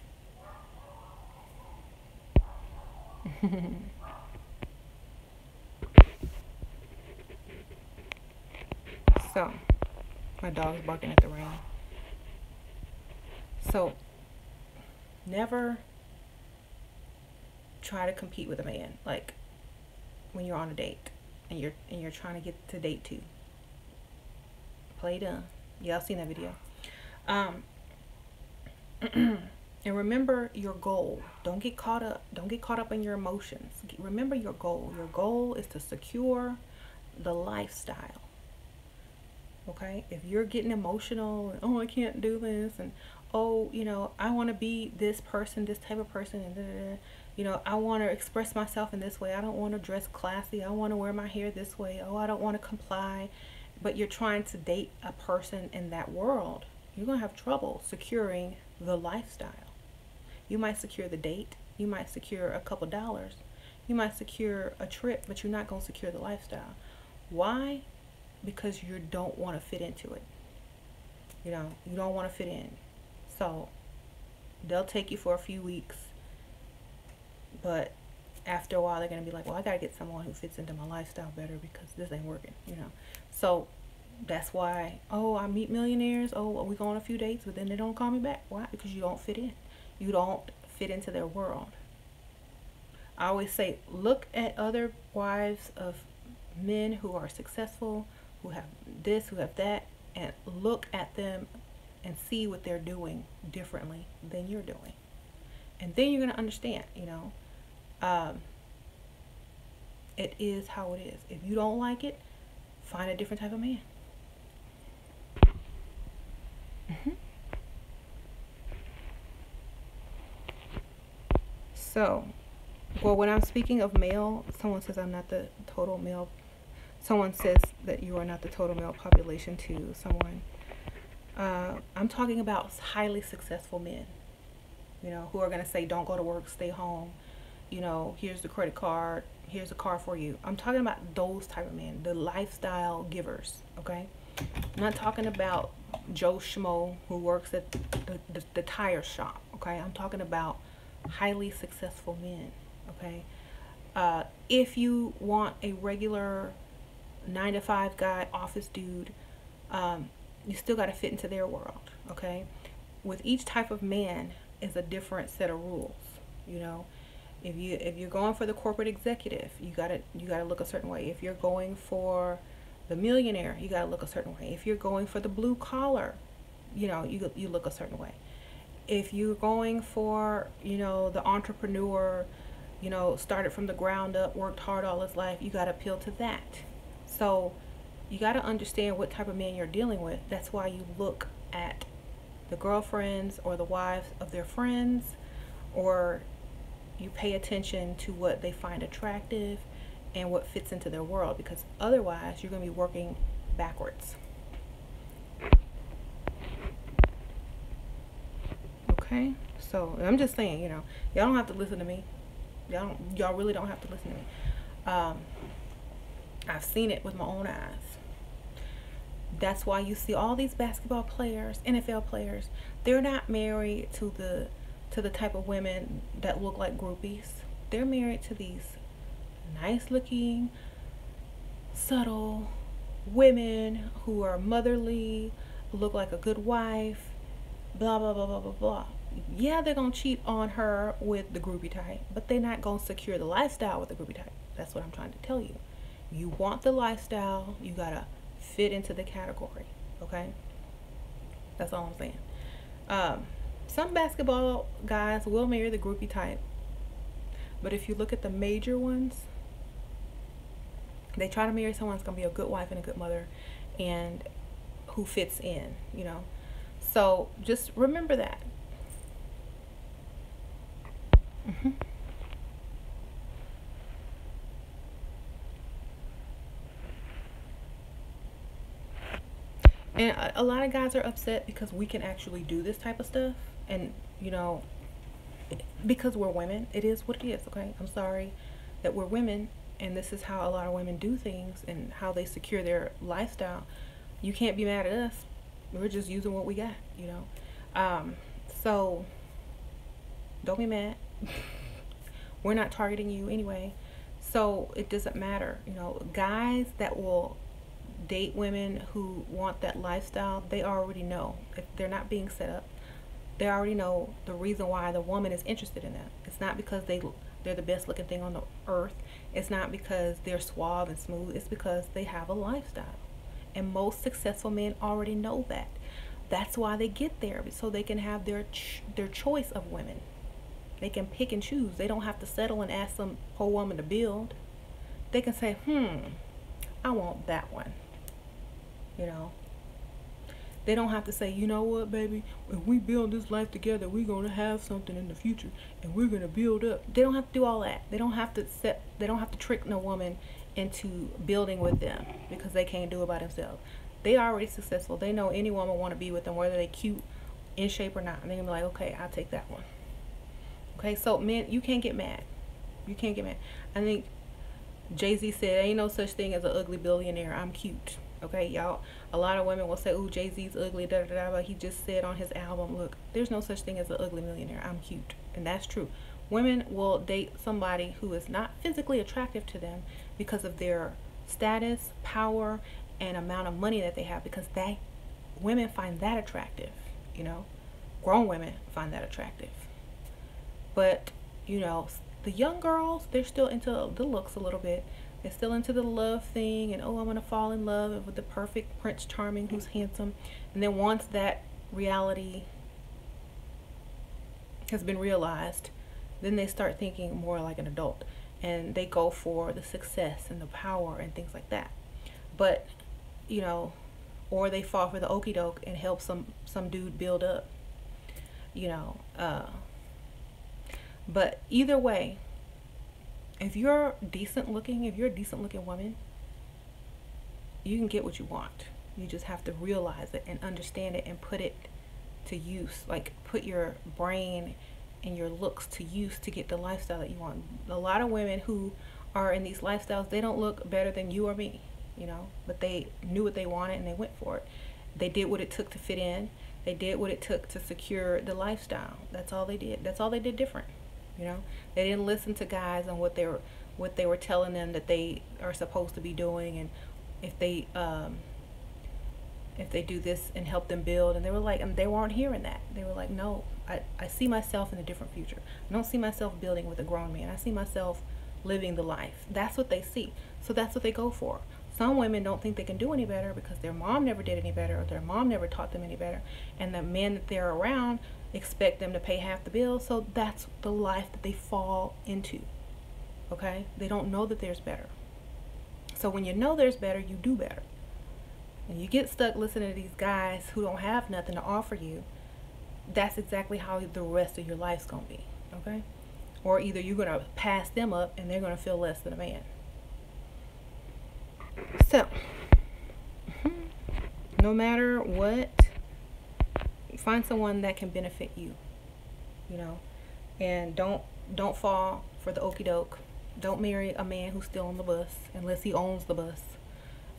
So, my dog is barking at the rain. So, never try to compete with a man. Like when you're on a date and you're trying to get to date 2. Play dumb. Y'all seen that video. And remember your goal. Don't get caught up in your emotions. Remember your goal. Your goal is to secure the lifestyle. Okay? If you're getting emotional and, oh, I can't do this, and oh, I want to be this person, this type of person, and I want to express myself in this way. I don't want to dress classy. I want to wear my hair this way. Oh, I don't want to comply. But you're trying to date a person in that world. You're going to have trouble securing the lifestyle. You might secure the date. You might secure a couple dollars. You might secure a trip, but you're not going to secure the lifestyle. Why? Because you don't want to fit into it. You don't want to fit in. So they'll take you for a few weeks, but after a while they're going to be like, well, I got to get someone who fits into my lifestyle better, because this ain't working, So that's why, oh, I meet millionaires. Oh, we go on a few dates, but then they don't call me back. Why? Because you don't fit in. You don't fit into their world. I always say, look at other wives of men who are successful, who have this, who have that, and look at them and see what they're doing differently than you're doing. And then you're going to understand, it is how it is. If you don't like it, find a different type of man. So, well, when I'm speaking of male, someone says I'm not the total male. Someone says that you are not the total male population to someone. I'm talking about highly successful men, who are going to say, don't go to work, stay home. Here's the credit card, here's a car for you. I'm talking about those type of men, the lifestyle givers, okay? I'm not talking about Joe Schmo who works at the tire shop, okay? I'm talking about highly successful men, okay? If you want a regular 9 to 5 guy, office dude, you still got to fit into their world, okay? With each type of man is a different set of rules, you know. If you're going for the corporate executive, you gotta look a certain way. If you're going for the millionaire, you gotta look a certain way. If you're going for the blue collar, you look a certain way. If you're going for the entrepreneur, started from the ground up, worked hard all his life, you gotta appeal to that. So you gotta understand what type of man you're dealing with. That's why you look at the girlfriends or the wives of their friends, or you pay attention to what they find attractive and what fits into their world, because otherwise you're going to be working backwards. Okay? So I'm just saying, y'all don't have to listen to me. Y'all really don't have to listen to me. I've seen it with my own eyes. That's why you see all these basketball players, NFL players, they're not married to the type of women that look like groupies. They're married to these nice looking, subtle women who are motherly, look like a good wife, blah blah blah blah blah blah. Yeah, they're gonna cheat on her with the groupie type, but they're not gonna secure the lifestyle with the groupie type. That's what I'm trying to tell you. You want the lifestyle, you gotta fit into the category, okay? That's all I'm saying. Some basketball guys will marry the groupie type, but if you look at the major ones, they try to marry someone that's gonna be a good wife and a good mother, and who fits in, So just remember that. And a lot of guys are upset because we can actually do this type of stuff, and because we're women, it is what it is. Okay, I'm sorry that we're women, and this is how a lot of women do things and how they secure their lifestyle. You can't be mad at us. We're just using what we got, so don't be mad. We're not targeting you anyway, so it doesn't matter. Guys that will date women who want that lifestyle, they already know if they're not being set up. They already know the reason why the woman is interested in them. It's not because they're the best looking thing on the earth. It's not because they're suave and smooth. It's because they have a lifestyle, and most successful men already know that. That's why they get there, so they can have their choice of women. They can pick and choose. They don't have to settle and ask some poor woman to build. They can say, I want that one. They don't have to say, you know what, baby, if we build this life together, we're going to have something in the future, and we're going to build up. They don't have to do all that. They don't have to trick no woman into building with them because they can't do it by themselves. They are already successful. They know any woman want to be with them, whether they cute, in shape or not. And they're going to be like, okay, I'll take that one. Okay, so men, you can't get mad. You can't get mad. I think Jay-Z said, ain't no such thing as an ugly billionaire. I'm cute. Okay, y'all, a lot of women will say, ooh, Jay-Z's ugly, da da da, but he just said on his album, look, there's no such thing as an ugly millionaire. I'm cute. And that's true. Women will date somebody who is not physically attractive to them because of their status, power, and amount of money that they have, because women find that attractive, grown women find that attractive. But the young girls, they're still into the looks a little bit. They're still into the love thing, and I'm gonna fall in love with the perfect Prince Charming who's handsome. And then once that reality has been realized, then they start thinking more like an adult, and they go for the success and the power and things like that. But or they fall for the okie doke and help some dude build up. But either way, if you're decent looking, if you're a decent looking woman, you can get what you want. You just have to realize it and understand it and put it to use. Like, put your brain and your looks to use to get the lifestyle that you want. A lot of women who are in these lifestyles, they don't look better than you or me, you know, but they knew what they wanted and they went for it. They did what it took to fit in. They did what it took to secure the lifestyle. That's all they did. That's all they did different. You know, they didn't listen to guys on what they were telling them that they are supposed to be doing, and if they do this and help them build. And they were like, and they weren't hearing that. They were like, no, I see myself in a different future. I don't see myself building with a grown man. I see myself living the life. That's what they see. So that's what they go for. Some women don't think they can do any better because their mom never did any better, or their mom never taught them any better, and the men that they're around expect them to pay half the bill. So that's the life that they fall into. Okay, they don't know that there's better. So when you know there's better, you do better. And you get stuck listening to these guys who don't have nothing to offer you. That's exactly how the rest of your life's gonna be. Okay, or either you're gonna pass them up and they're gonna feel less than a man. So no matter what, find someone that can benefit you, you know, and don't fall for the okie doke. Don't marry a man who's still on the bus unless he owns the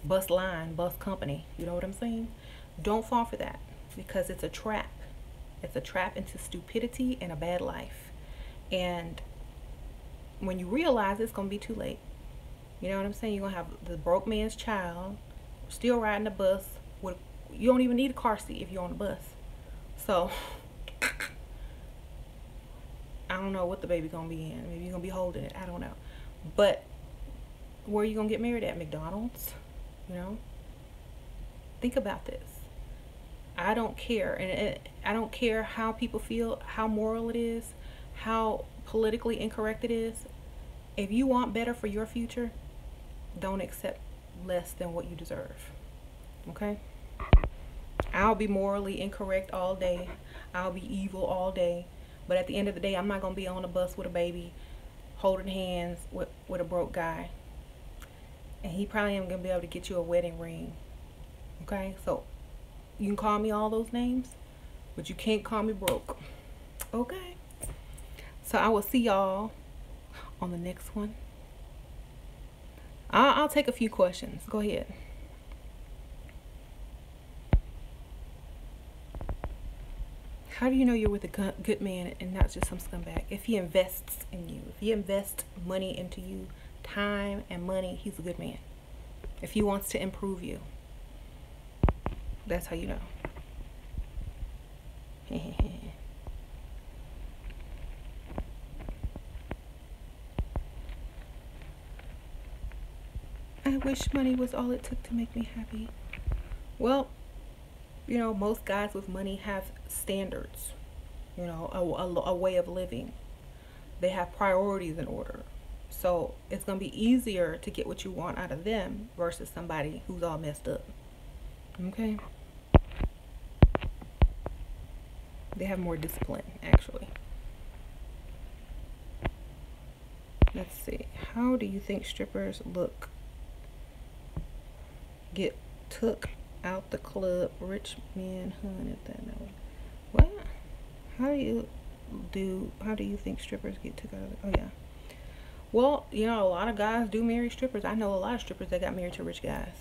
bus line, bus company. You know what I'm saying? Don't fall for that, because it's a trap. It's a trap into stupidity and a bad life. And when you realize, it's gonna be too late. You know what I'm saying? You're gonna have the broke man's child still riding the bus with, you don't even need a car seat if you're on the bus. So I don't know what the baby gonna be in. Maybe you're gonna be holding it. I don't know. But where are you gonna get married at? McDonald's? You know? Think about this. I don't care. And I don't care how people feel, how moral it is, how politically incorrect it is. If you want better for your future, don't accept less than what you deserve. Okay? I'll be morally incorrect all day. I'll be evil all day. But at the end of the day, I'm not going to be on a bus with a baby, holding hands with a broke guy. And he probably ain't going to be able to get you a wedding ring. Okay? So, you can call me all those names, but you can't call me broke. Okay? So, I will see y'all on the next one. I'll take a few questions. Go ahead. How do you know you're with a good man and not just some scumbag? If he invests in you, if he invests money into you, time and money, he's a good man. If he wants to improve you, that's how you know. I wish money was all it took to make me happy. Well, you know, most guys with money have standards, you know, a way of living. They have priorities in order. So it's going to be easier to get what you want out of them versus somebody who's all messed up. Okay? They have more discipline, actually. Let's see. How do you think strippers look? Get took out the club, rich men, honey, that no. What? How do you think strippers get took out of the, oh yeah. Well, you know, a lot of guys do marry strippers. I know a lot of strippers that got married to rich guys.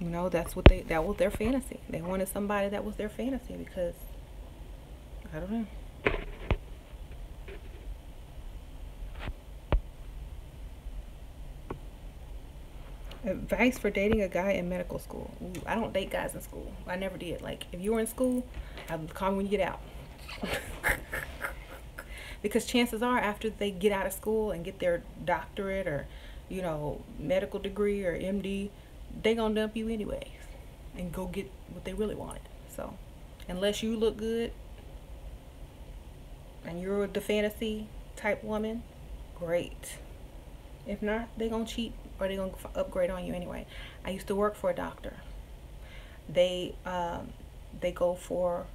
You know, that was their fantasy. They wanted somebody that was their fantasy because, I don't know. Advice for dating a guy in medical school. Ooh, I don't date guys in school. I never did. Like, if you were in school, I'd call me when you get out. Because chances are, after they get out of school and get their doctorate or, you know, medical degree or MD, they gonna dump you anyways and go get what they really wanted. So, unless you look good and you're the fantasy type woman, great. If not, they gonna cheat or they gonna upgrade on you anyway. I used to work for a doctor. They go for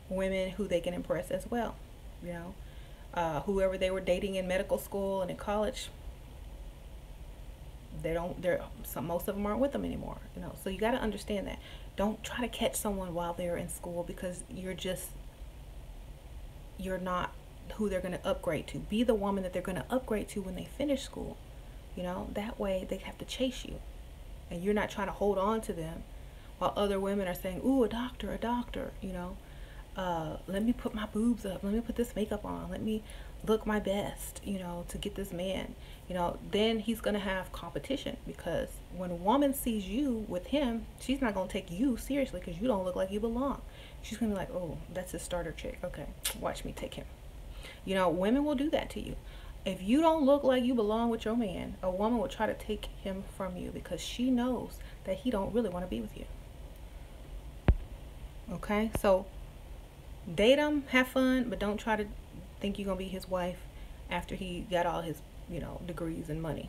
women who they can impress as well, you know. Whoever they were dating in medical school and in college, most of them aren't with them anymore, you know. So you got to understand that. Don't try to catch someone while they're in school, because you're not who they're going to upgrade to. Be the woman that they're going to upgrade to when they finish school, you know. That way they have to chase you, and you're not trying to hold on to them while other women are saying, ooh, a doctor, you know. Let me put my boobs up, let me put this makeup on, let me look my best, you know, to get this man, you know. Then he's gonna have competition, because when a woman sees you with him, she's not gonna take you seriously because you don't look like you belong. She's gonna be like, oh, that's his starter chick, okay, watch me take him. You know, women will do that to you. If you don't look like you belong with your man, a woman will try to take him from you, because she knows that he don't really want to be with you. Okay, so date him, have fun, but don't try to think you're gonna be his wife after he got all his, you know, degrees and money.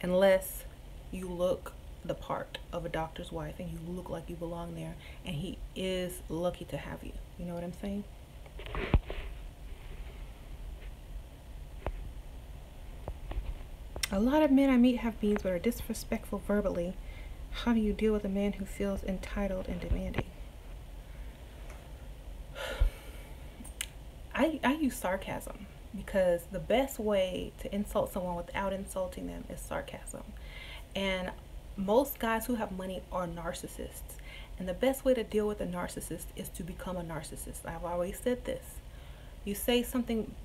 Unless you look the part of a doctor's wife and you look like you belong there, and he is lucky to have you. You know what I'm saying? A lot of men I meet have beans but are disrespectful verbally. How do you deal with a man who feels entitled and demanding? I use sarcasm, because the best way to insult someone without insulting them is sarcasm. And most guys who have money are narcissists. And the best way to deal with a narcissist is to become a narcissist. I've always said this. You say something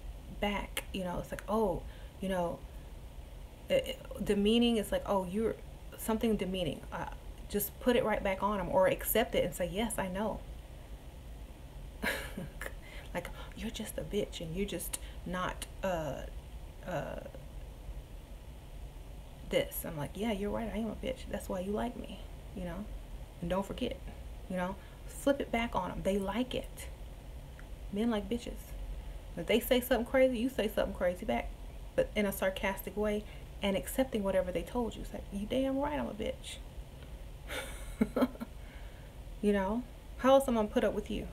back, you know, it's like, oh, you know, demeaning is like, oh, you're something demeaning. Just put it right back on them, or accept it and say, yes, I know. Like, you're just a bitch and you're just not this. I'm like, yeah, you're right, I am a bitch. That's why you like me, you know. And don't forget, you know, flip it back on them. They like it. Men like bitches. If they say something crazy, you say something crazy back, but in a sarcastic way, and accepting whatever they told you. It's like, you damn right I'm a bitch. You know, how is someone put up with you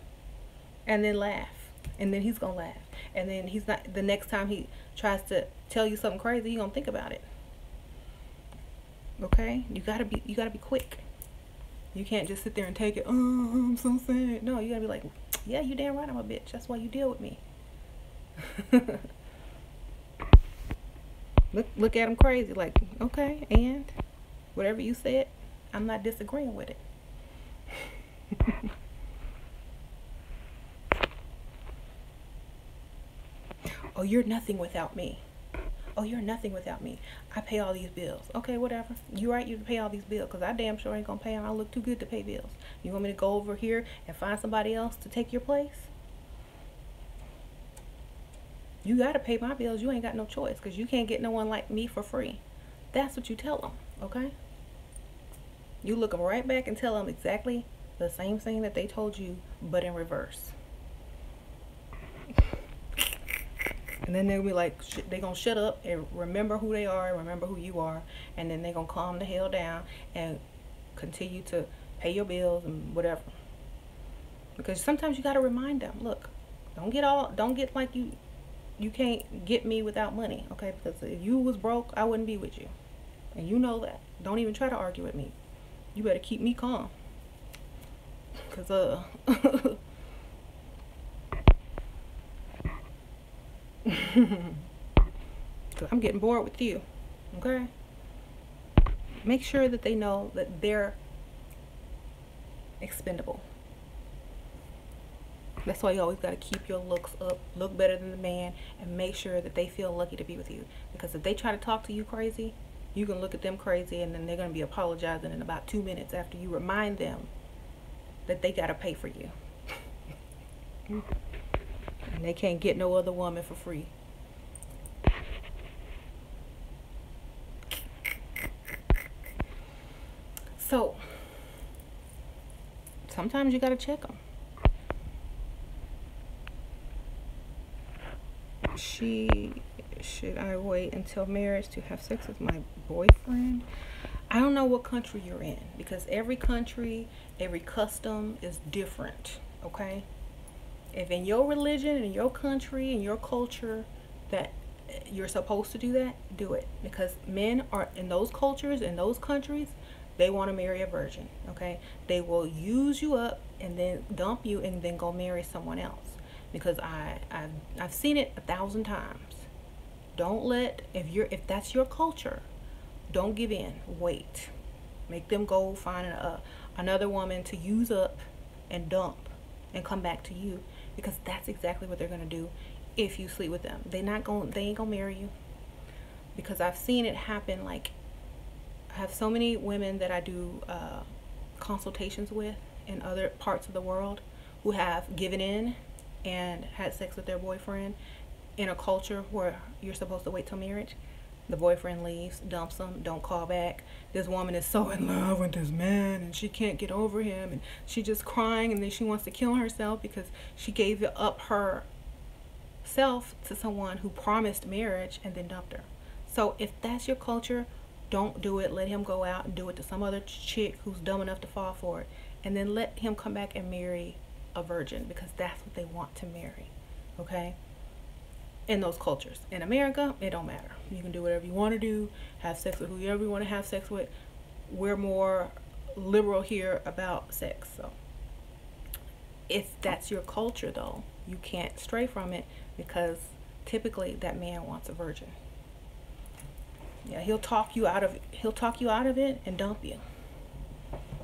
and then laugh? And then he's gonna laugh, and then he's not, the next time he tries to tell you something crazy, you're gonna think about it. Okay, you gotta be quick. You can't just sit there and take it. Oh, I'm so sad. No, you gotta be like, yeah, you damn right I'm a bitch. That's why you deal with me. look at him crazy, like, okay, and whatever you said, I'm not disagreeing with it. Oh, you're nothing without me. Oh, you're nothing without me. I pay all these bills. Okay, whatever. You right, you pay all these bills, because I damn sure ain't gonna pay them. I look too good to pay bills. You want me to go over here and find somebody else to take your place? You gotta pay my bills. You ain't got no choice, because you can't get no one like me for free. That's what you tell them, okay? You look them right back and tell them exactly the same thing that they told you, but in reverse. And then they'll be like, they're going to shut up and remember who they are and remember who you are. And then they're going to calm the hell down and continue to pay your bills and whatever. Because sometimes you got to remind them, look, don't get like you can't get me without money, okay? Because if you was broke, I wouldn't be with you. And you know that. Don't even try to argue with me. You better keep me calm. Because, I'm getting bored with you, okay? Make sure that they know that they're expendable. That's why you always got to keep your looks up, look better than the man, and make sure that they feel lucky to be with you. Because if they try to talk to you crazy, you can look at them crazy, and then they're going to be apologizing in about 2 minutes after you remind them that they got to pay for you. And they can't get no other woman for free. So, sometimes you got to check them. Should I wait until marriage to have sex with my boyfriend? I don't know what country you're in, because every country, every custom is different, okay? If in your religion, in your country, in your culture, that you're supposed to do that, do it. Because men are in those cultures, in those countries, they want to marry a virgin. Okay, they will use you up and then dump you and then go marry someone else. Because I've seen it 1,000 times. Don't let, if that's your culture, don't give in. Wait. Make them go find another woman to use up and dump and come back to you, because that's exactly what they're gonna do if you sleep with them. They ain't gonna marry you, because I've seen it happen. Like, I have so many women that I do consultations with in other parts of the world who have given in and had sex with their boyfriend in a culture where you're supposed to wait till marriage. The boyfriend leaves, dumps them, don't call back. This woman is so in love with this man and she can't get over him, and she just crying, and then she wants to kill herself because she gave up her self to someone who promised marriage and then dumped her. So if that's your culture, don't do it. Let him go out and do it to some other chick who's dumb enough to fall for it, and then let him come back and marry a virgin, because that's what they want to marry. Okay? In those cultures. In America, it don't matter. You can do whatever you want to do, have sex with whoever you want to have sex with. We're more liberal here about sex. So if that's your culture, though, you can't stray from it, because typically that man wants a virgin. Yeah, he'll talk you out of it and dump you.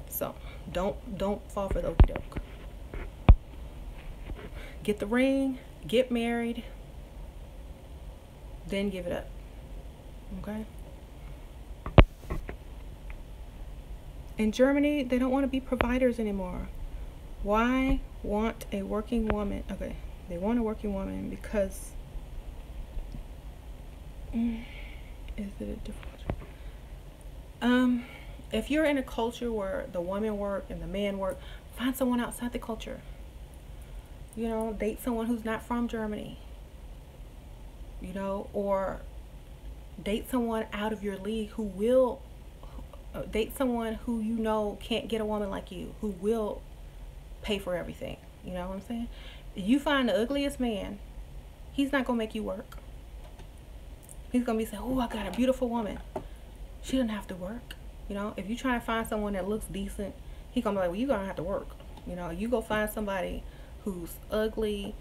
So don't fall for the okie doke. Get the ring, get married, then give it up. Okay? In Germany, they don't want to be providers anymore. Why want a working woman? Okay, they want a working woman because is it a different? If you're in a culture where the women work and the men work, find someone outside the culture. You know, date someone who's not from Germany. You know, or date someone out of your league who will date someone who you know can't get a woman like you, who will pay for everything. You know what I'm saying? If you find the ugliest man, he's not gonna make you work. He's gonna be saying, "Oh, I got a beautiful woman. She doesn't have to work." You know, if you try to find someone that looks decent, he's gonna be like, "Well, you're gonna have to work." You know, you go find somebody who's ugly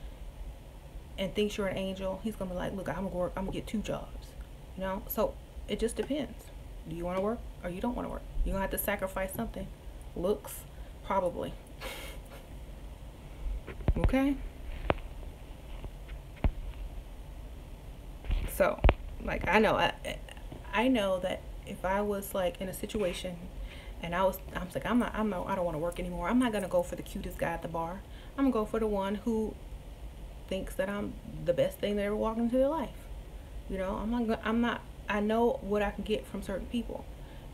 and thinks you're an angel, he's gonna be like, "Look, I'm gonna work. I'm gonna get 2 jobs." You know, so it just depends. Do you want to work or you don't want to work? You're gonna have to sacrifice something. Looks, probably. Okay. So, like, I know that if I was like in a situation and I'm like, I don't want to work anymore. I'm not gonna go for the cutest guy at the bar. I'm gonna go for the one who thinks that I'm the best thing that ever walked into their life. You know, I know what I can get from certain people.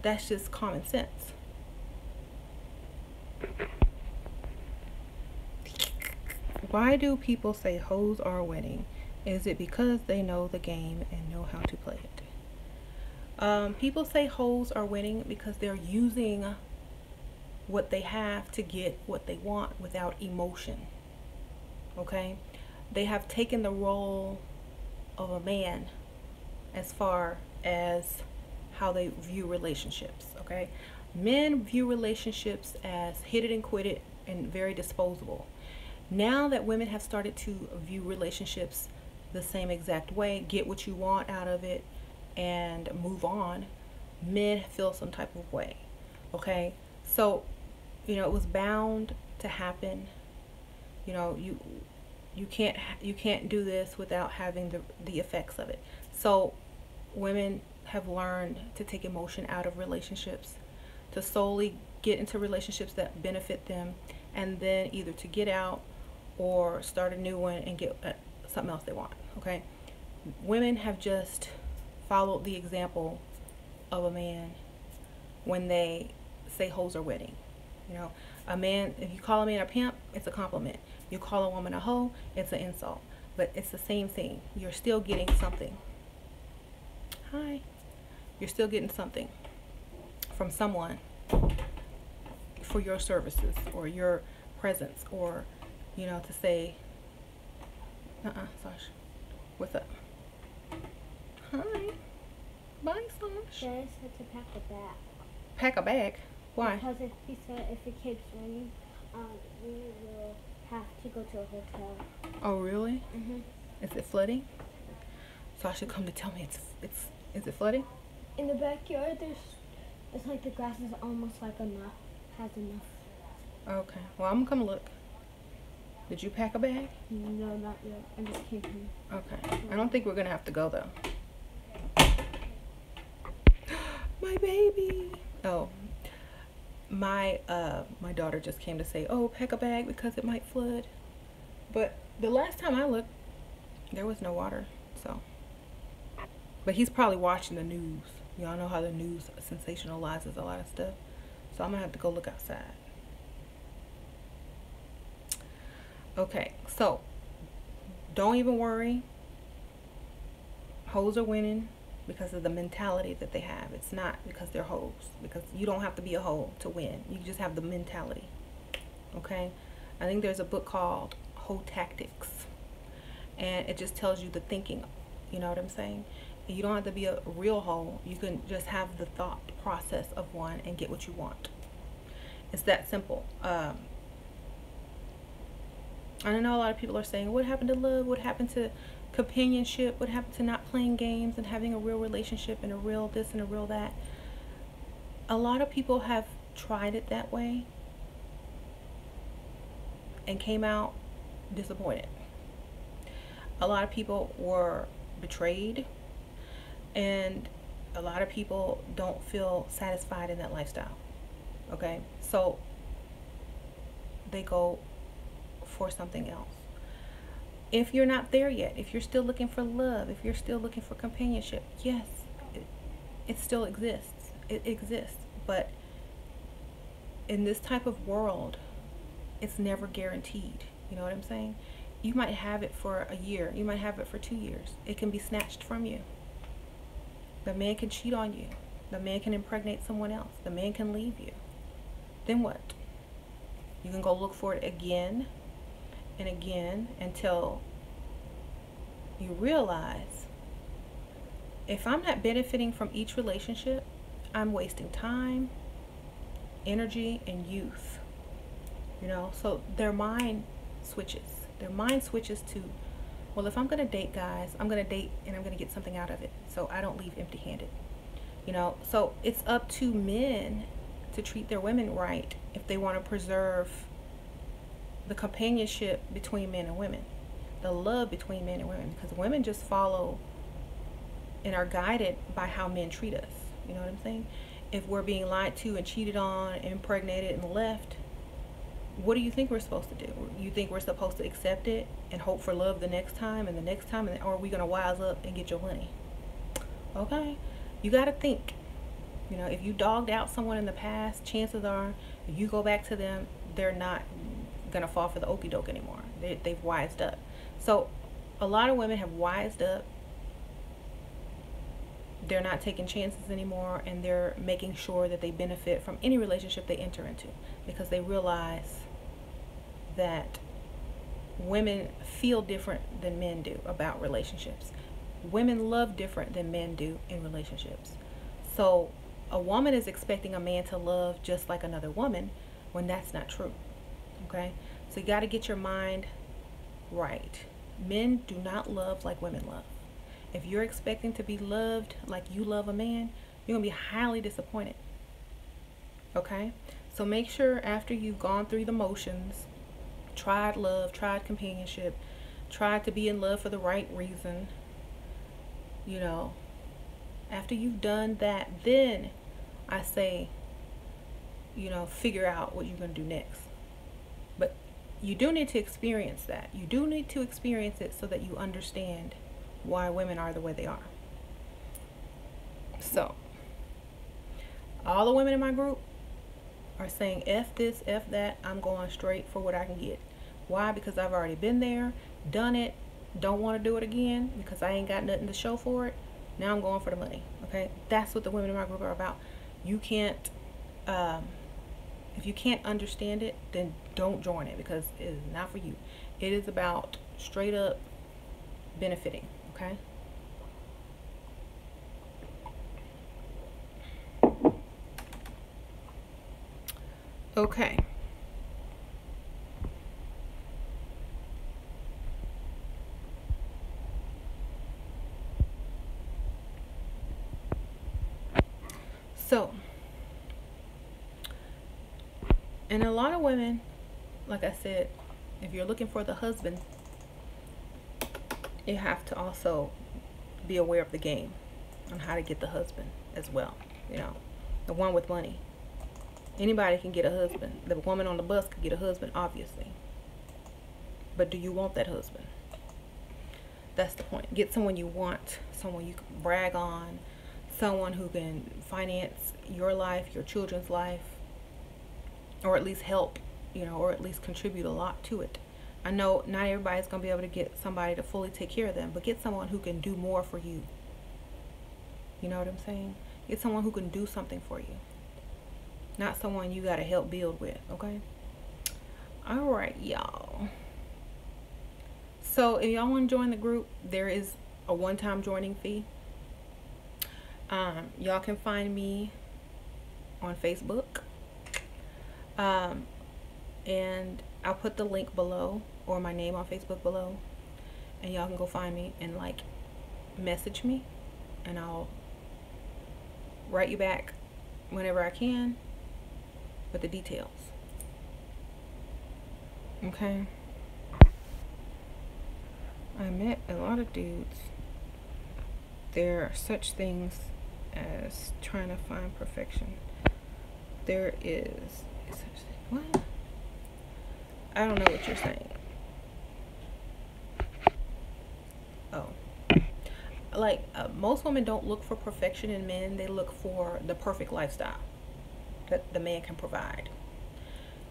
That's just common sense. Why do people say hoes are winning? Is it because they know the game and know how to play it? People say hoes are winning because they're using what they have to get what they want without emotion. Okay? They have taken the role of a man as far as how they view relationships. Okay? Men view relationships as hit it and quit it and very disposable. Now that women have started to view relationships the same exact way, get what you want out of it and move on, men feel some type of way. Okay? So, you know, it was bound to happen. You know, you can't do this without having the effects of it. So women have learned to take emotion out of relationships, to solely get into relationships that benefit them, and then either to get out or start a new one and get something else they want. Okay? Women have just followed the example of a man when they say hoes are winning. You know, a man, if you call a man a pimp, it's a compliment. You call a woman a hoe, it's an insult. But it's the same thing. You're still getting something. Hi. You're still getting something from someone for your services or your presence, or, you know, to say Sasha. What's up? Hi. Bye, Sasha. Dad said to pack a bag. Pack a bag? Why? Because if he said if it keeps raining, we will have to go to a hotel. Oh, really? Mhm. Is it flooding? Sasha come to tell me is it flooding? In the backyard, it's like the grass is almost like has enough. Okay. Well, I'm gonna come look. Did you pack a bag? No, not yet. I just came here. Okay. I don't think we're gonna have to go though. My baby. Oh, my daughter just came to say, "Oh, pack a bag because it might flood." But the last time I looked, there was no water. So, but he's probably watching the news. Y'all know how the news sensationalizes a lot of stuff. So I'm gonna have to go look outside. Okay, so don't even worry. Hoes are winning because of the mentality that they have. It's not because they're hoes, because you don't have to be a hoe to win. You just have the mentality. Okay, I think there's a book called Hoe Tactics, and it just tells you the thinking. You know what I'm saying? And you don't have to be a real hoe. You can just have the thought process of one and get what you want. It's that simple. I know a lot of people are saying, what happened to love? What happened to companionship? What happened to not playing games and having a real relationship and a real this and a real that? A lot of people have tried it that way and came out disappointed. A lot of people were betrayed, and a lot of people don't feel satisfied in that lifestyle. Okay, so they go for something else. If you're not there yet, if you're still looking for love, if you're still looking for companionship, yes, it still exists. It exists. But in this type of world, it's never guaranteed. You know what I'm saying? You might have it for a year. You might have it for 2 years. It can be snatched from you. The man can cheat on you. The man can impregnate someone else. The man can leave you. Then what? You can go look for it again and again until you realize, if I'm not benefiting from each relationship, I'm wasting time, energy, and youth. You know, so their mind switches. Their mind switches to, well, if I'm going to date guys, I'm going to date and I'm going to get something out of it, so I don't leave empty-handed. You know, so it's up to men to treat their women right if they want to preserve the companionship between men and women, the love between men and women, because women just follow and are guided by how men treat us. You know what I'm saying? If we're being lied to and cheated on, impregnated and left, what do you think we're supposed to do? You think we're supposed to accept it and hope for love the next time and the next time, or are we going to wise up and get your money? Okay, you got to think. You know, if you dogged out someone in the past, chances are if you go back to them, they're not gonna fall for the okie doke anymore. They've wised up. So a lot of women have wised up. They're not taking chances anymore, and they're making sure that they benefit from any relationship they enter into, because they realize that women feel different than men do about relationships. Women love different than men do in relationships. So a woman is expecting a man to love just like another woman, when that's not true. Okay, so you got to get your mind right. Men do not love like women love. If you're expecting to be loved like you love a man, you're gonna be highly disappointed. Okay, so make sure after you've gone through the motions, tried love, tried companionship, tried to be in love for the right reason, you know, after you've done that, then I say, you know, figure out what you're going to do next. But you do need to experience that. You do need to experience it so that you understand why women are the way they are. So, all the women in my group are saying, F this, F that. I'm going straight for what I can get. Why? Because I've already been there, done it, don't want to do it again because I ain't got nothing to show for it. Now I'm going for the money. Okay? That's what the women in my group are about. You can't, if you can't understand it, then don't join it, because it is not for you. It is about straight up benefiting, okay? Okay. So, and a lot of women, like I said, if you're looking for the husband, you have to also be aware of the game on how to get the husband as well. You know, the one with money. Anybody can get a husband. The woman on the bus could get a husband, obviously. But do you want that husband? That's the point. Get someone you want, someone you can brag on, someone who can finance your life, your children's life, or at least help, you know, or at least contribute a lot to it. I know not everybody's going to be able to get somebody to fully take care of them, but get someone who can do more for you. You know what I'm saying? Get someone who can do something for you. Not someone you got to help build with, okay? All right, y'all. So if y'all want to join the group, there is a one-time joining fee. Y'all can find me on Facebook. And I'll put the link below, or my name on Facebook below, and y'all can go find me and like message me, and I'll write you back whenever I can with the details. Okay. I met a lot of dudes. There are such things as trying to find perfection. There is such thing. What? I don't know what you're saying. Oh. Like, most women don't look for perfection in men. They look for the perfect lifestyle that the man can provide.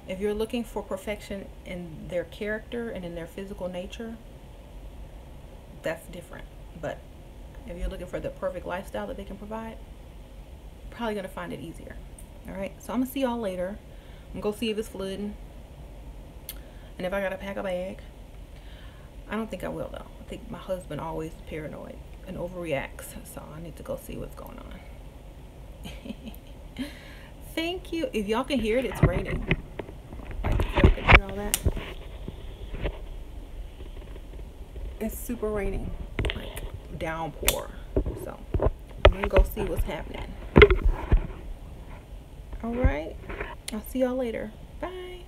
If you're looking for perfection in their character and in their physical nature, that's different. But if you're looking for the perfect lifestyle that they can provide, probably going to find it easier. All right. So I'm going to see y'all later. I'm going to go see if it's flooding. And if I got to pack a bag. I don't think I will, though. I think my husband always paranoid and overreacts. So I need to go see what's going on. Thank you. If y'all can hear it, it's raining. Like, if y'all can hear all that. It's super raining. Like, downpour. So I'm going to go see what's happening. All right. I'll see y'all later. Bye.